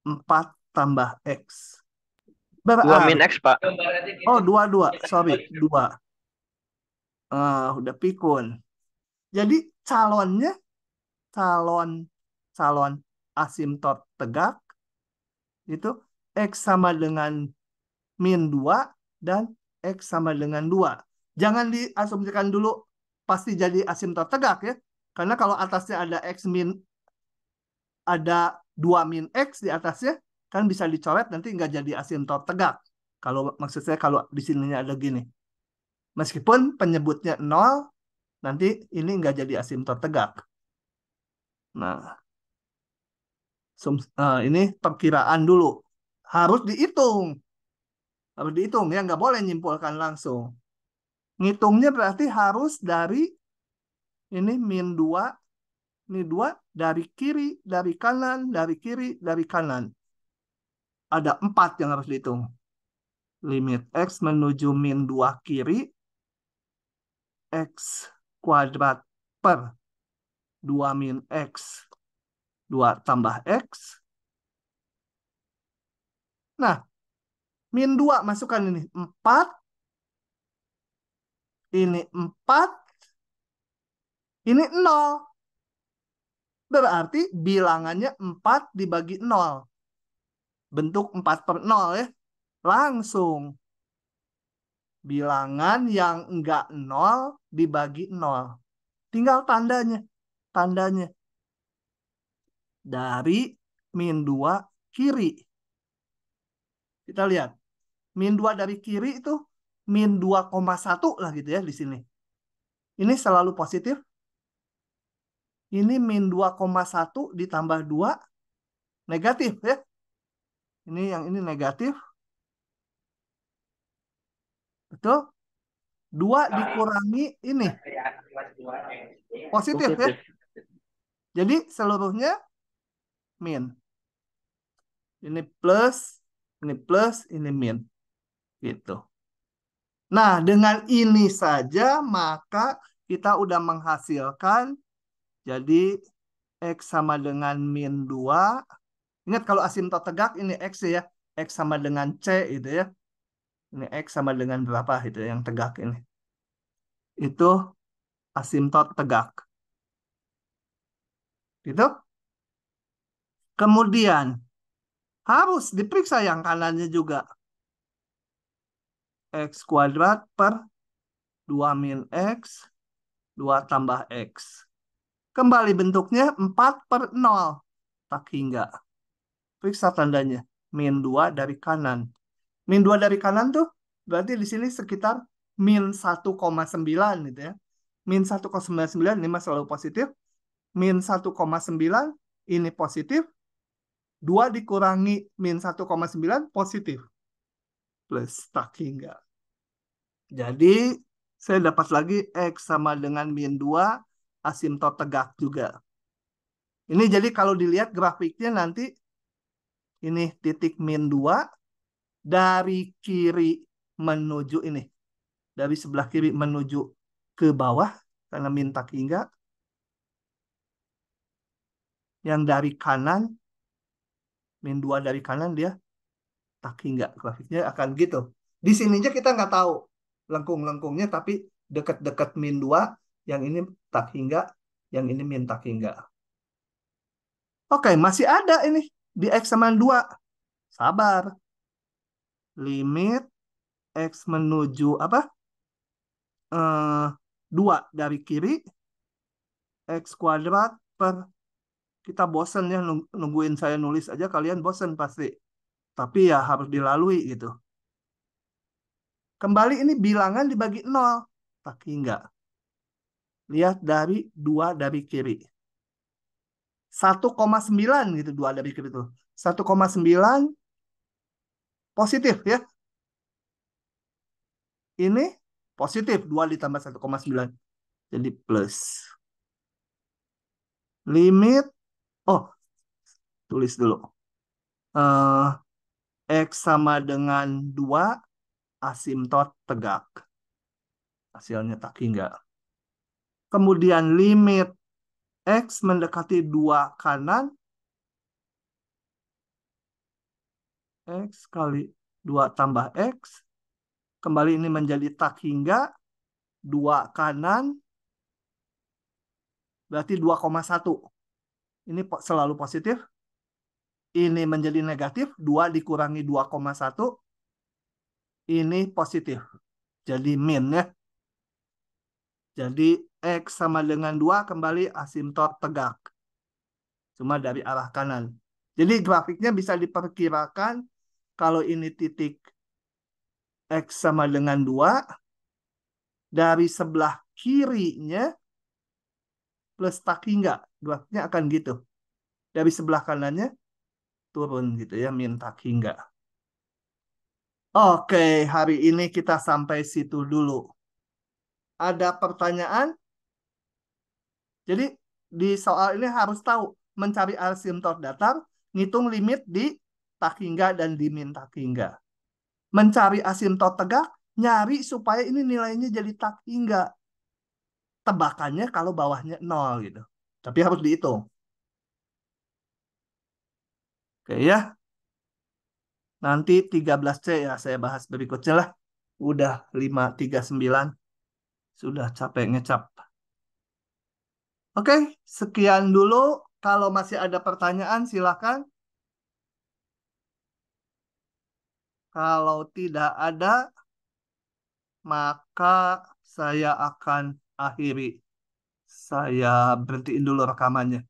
4 tambah X. 2 min X, Pak. Oh, 2. Sorry, 2. Udah pikun. Jadi calon asimtot tegak itu X sama dengan min 2 dan X sama dengan 2. Jangan diasumsikan dulu pasti jadi asimtot tegak ya. Karena kalau atasnya ada X min, ada 2 min X di atasnya, kan bisa dicoret nanti nggak jadi asimtot tegak. Kalau maksud saya kalau di sininya ada gini. Meskipun penyebutnya 0, nanti ini nggak jadi asimtot tegak. Nah, ini perkiraan dulu. Harus dihitung. Ya, nggak boleh nyimpulkan langsung. Ngitungnya berarti harus dari ini min 2, ini 2 dari kiri, dari kanan, dari kiri, dari kanan. Ada 4 yang harus dihitung. Limit X menuju min 2 kiri, X kuadrat per 2 min X, 2 tambah X. Nah, Min 2 masukkan ini. 4. Ini 4. Ini 0. Berarti bilangannya 4 dibagi 0. Bentuk 4/0 ya. Langsung. Bilangan yang enggak 0 dibagi 0. Tinggal tandanya. Tandanya. Dari min 2 kiri. Kita lihat. Min 2 dari kiri itu min 2,1 lah gitu ya di sini. Ini selalu positif. Ini min 2,1 ditambah 2 negatif ya. Ini yang ini negatif. Betul? 2 dikurangi ini. Positif ya. Jadi seluruhnya min. Ini plus, ini min. Gitu. Nah, dengan ini saja maka kita udah menghasilkan jadi X sama dengan min 2. Ingat kalau asimtot tegak ini X ya. X sama dengan C gitu ya. Ini X sama dengan berapa itu yang tegak ini. Itu asimtot tegak. Gitu. Kemudian harus diperiksa yang kanannya juga. X kuadrat per 2 min X, 2 tambah X. Kembali bentuknya 4/0. Tak hingga. Periksa tandanya. Min 2 dari kanan. Min 2 dari kanan tuh berarti di sini sekitar min 1,9 gitu ya. Min 1,99 ini selalu positif. Min 1,9 ini positif. 2 dikurangi min 1,9 positif. Plus tak hingga. Jadi saya dapat lagi X sama dengan min 2 asimtot tegak juga. Ini jadi kalau dilihat grafiknya nanti ini titik min 2 dari kiri menuju ini. Dari sebelah kiri menuju ke bawah karena min tak hingga. Yang dari kanan min 2 dari kanan dia tak hingga. Grafiknya akan gitu. Di sininya kita nggak tahu lengkung-lengkungnya tapi dekat-dekat min 2 yang ini tak hingga, yang ini min tak hingga. Oke, masih ada ini di X sama 2. Sabar. Limit X menuju apa? 2 dari kiri. X kuadrat per. Kita bosen ya nungguin saya nulis aja. Kalian bosen pasti. Tapi ya harus dilalui gitu. Kembali ini bilangan dibagi 0. Tak hingga. Lihat dari 2 dari kiri. 1,9 gitu 2 dari kiri itu. 1,9 positif ya. Ini positif 2 ditambah 1,9. Jadi plus. Limit. Oh, tulis dulu. X sama dengan 2 asimtot tegak. Hasilnya tak hingga. Kemudian limit X mendekati 2 kanan. X kali 2 tambah X. Kembali ini menjadi tak hingga. 2 kanan. Berarti 2,1. Ini selalu positif. Ini menjadi negatif. 2 dikurangi 2,1. Ini positif. Jadi min ya. Jadi X sama dengan 2 kembali asimtot tegak. Cuma dari arah kanan. Jadi grafiknya bisa diperkirakan kalau ini titik X sama dengan 2. Dari sebelah kirinya plus tak hingga. Grafiknya akan gitu. Dari sebelah kanannya turun gitu ya. Min tak hingga. Oke, hari ini kita sampai situ dulu. Ada pertanyaan? Jadi di soal ini harus tahu mencari asimtot datar, ngitung limit di tak hingga dan di min tak hingga. Mencari asimtot tegak, nyari supaya ini nilainya jadi tak hingga. Tebakannya kalau bawahnya 0 gitu. Tapi harus dihitung. Oke ya. Nanti 13C ya saya bahas berikutnya lah. Udah 539. Sudah capek ngecap. Oke, sekian dulu. Kalau masih ada pertanyaan silakan. Kalau tidak ada, maka saya akan akhiri. Saya berhentiin dulu rekamannya.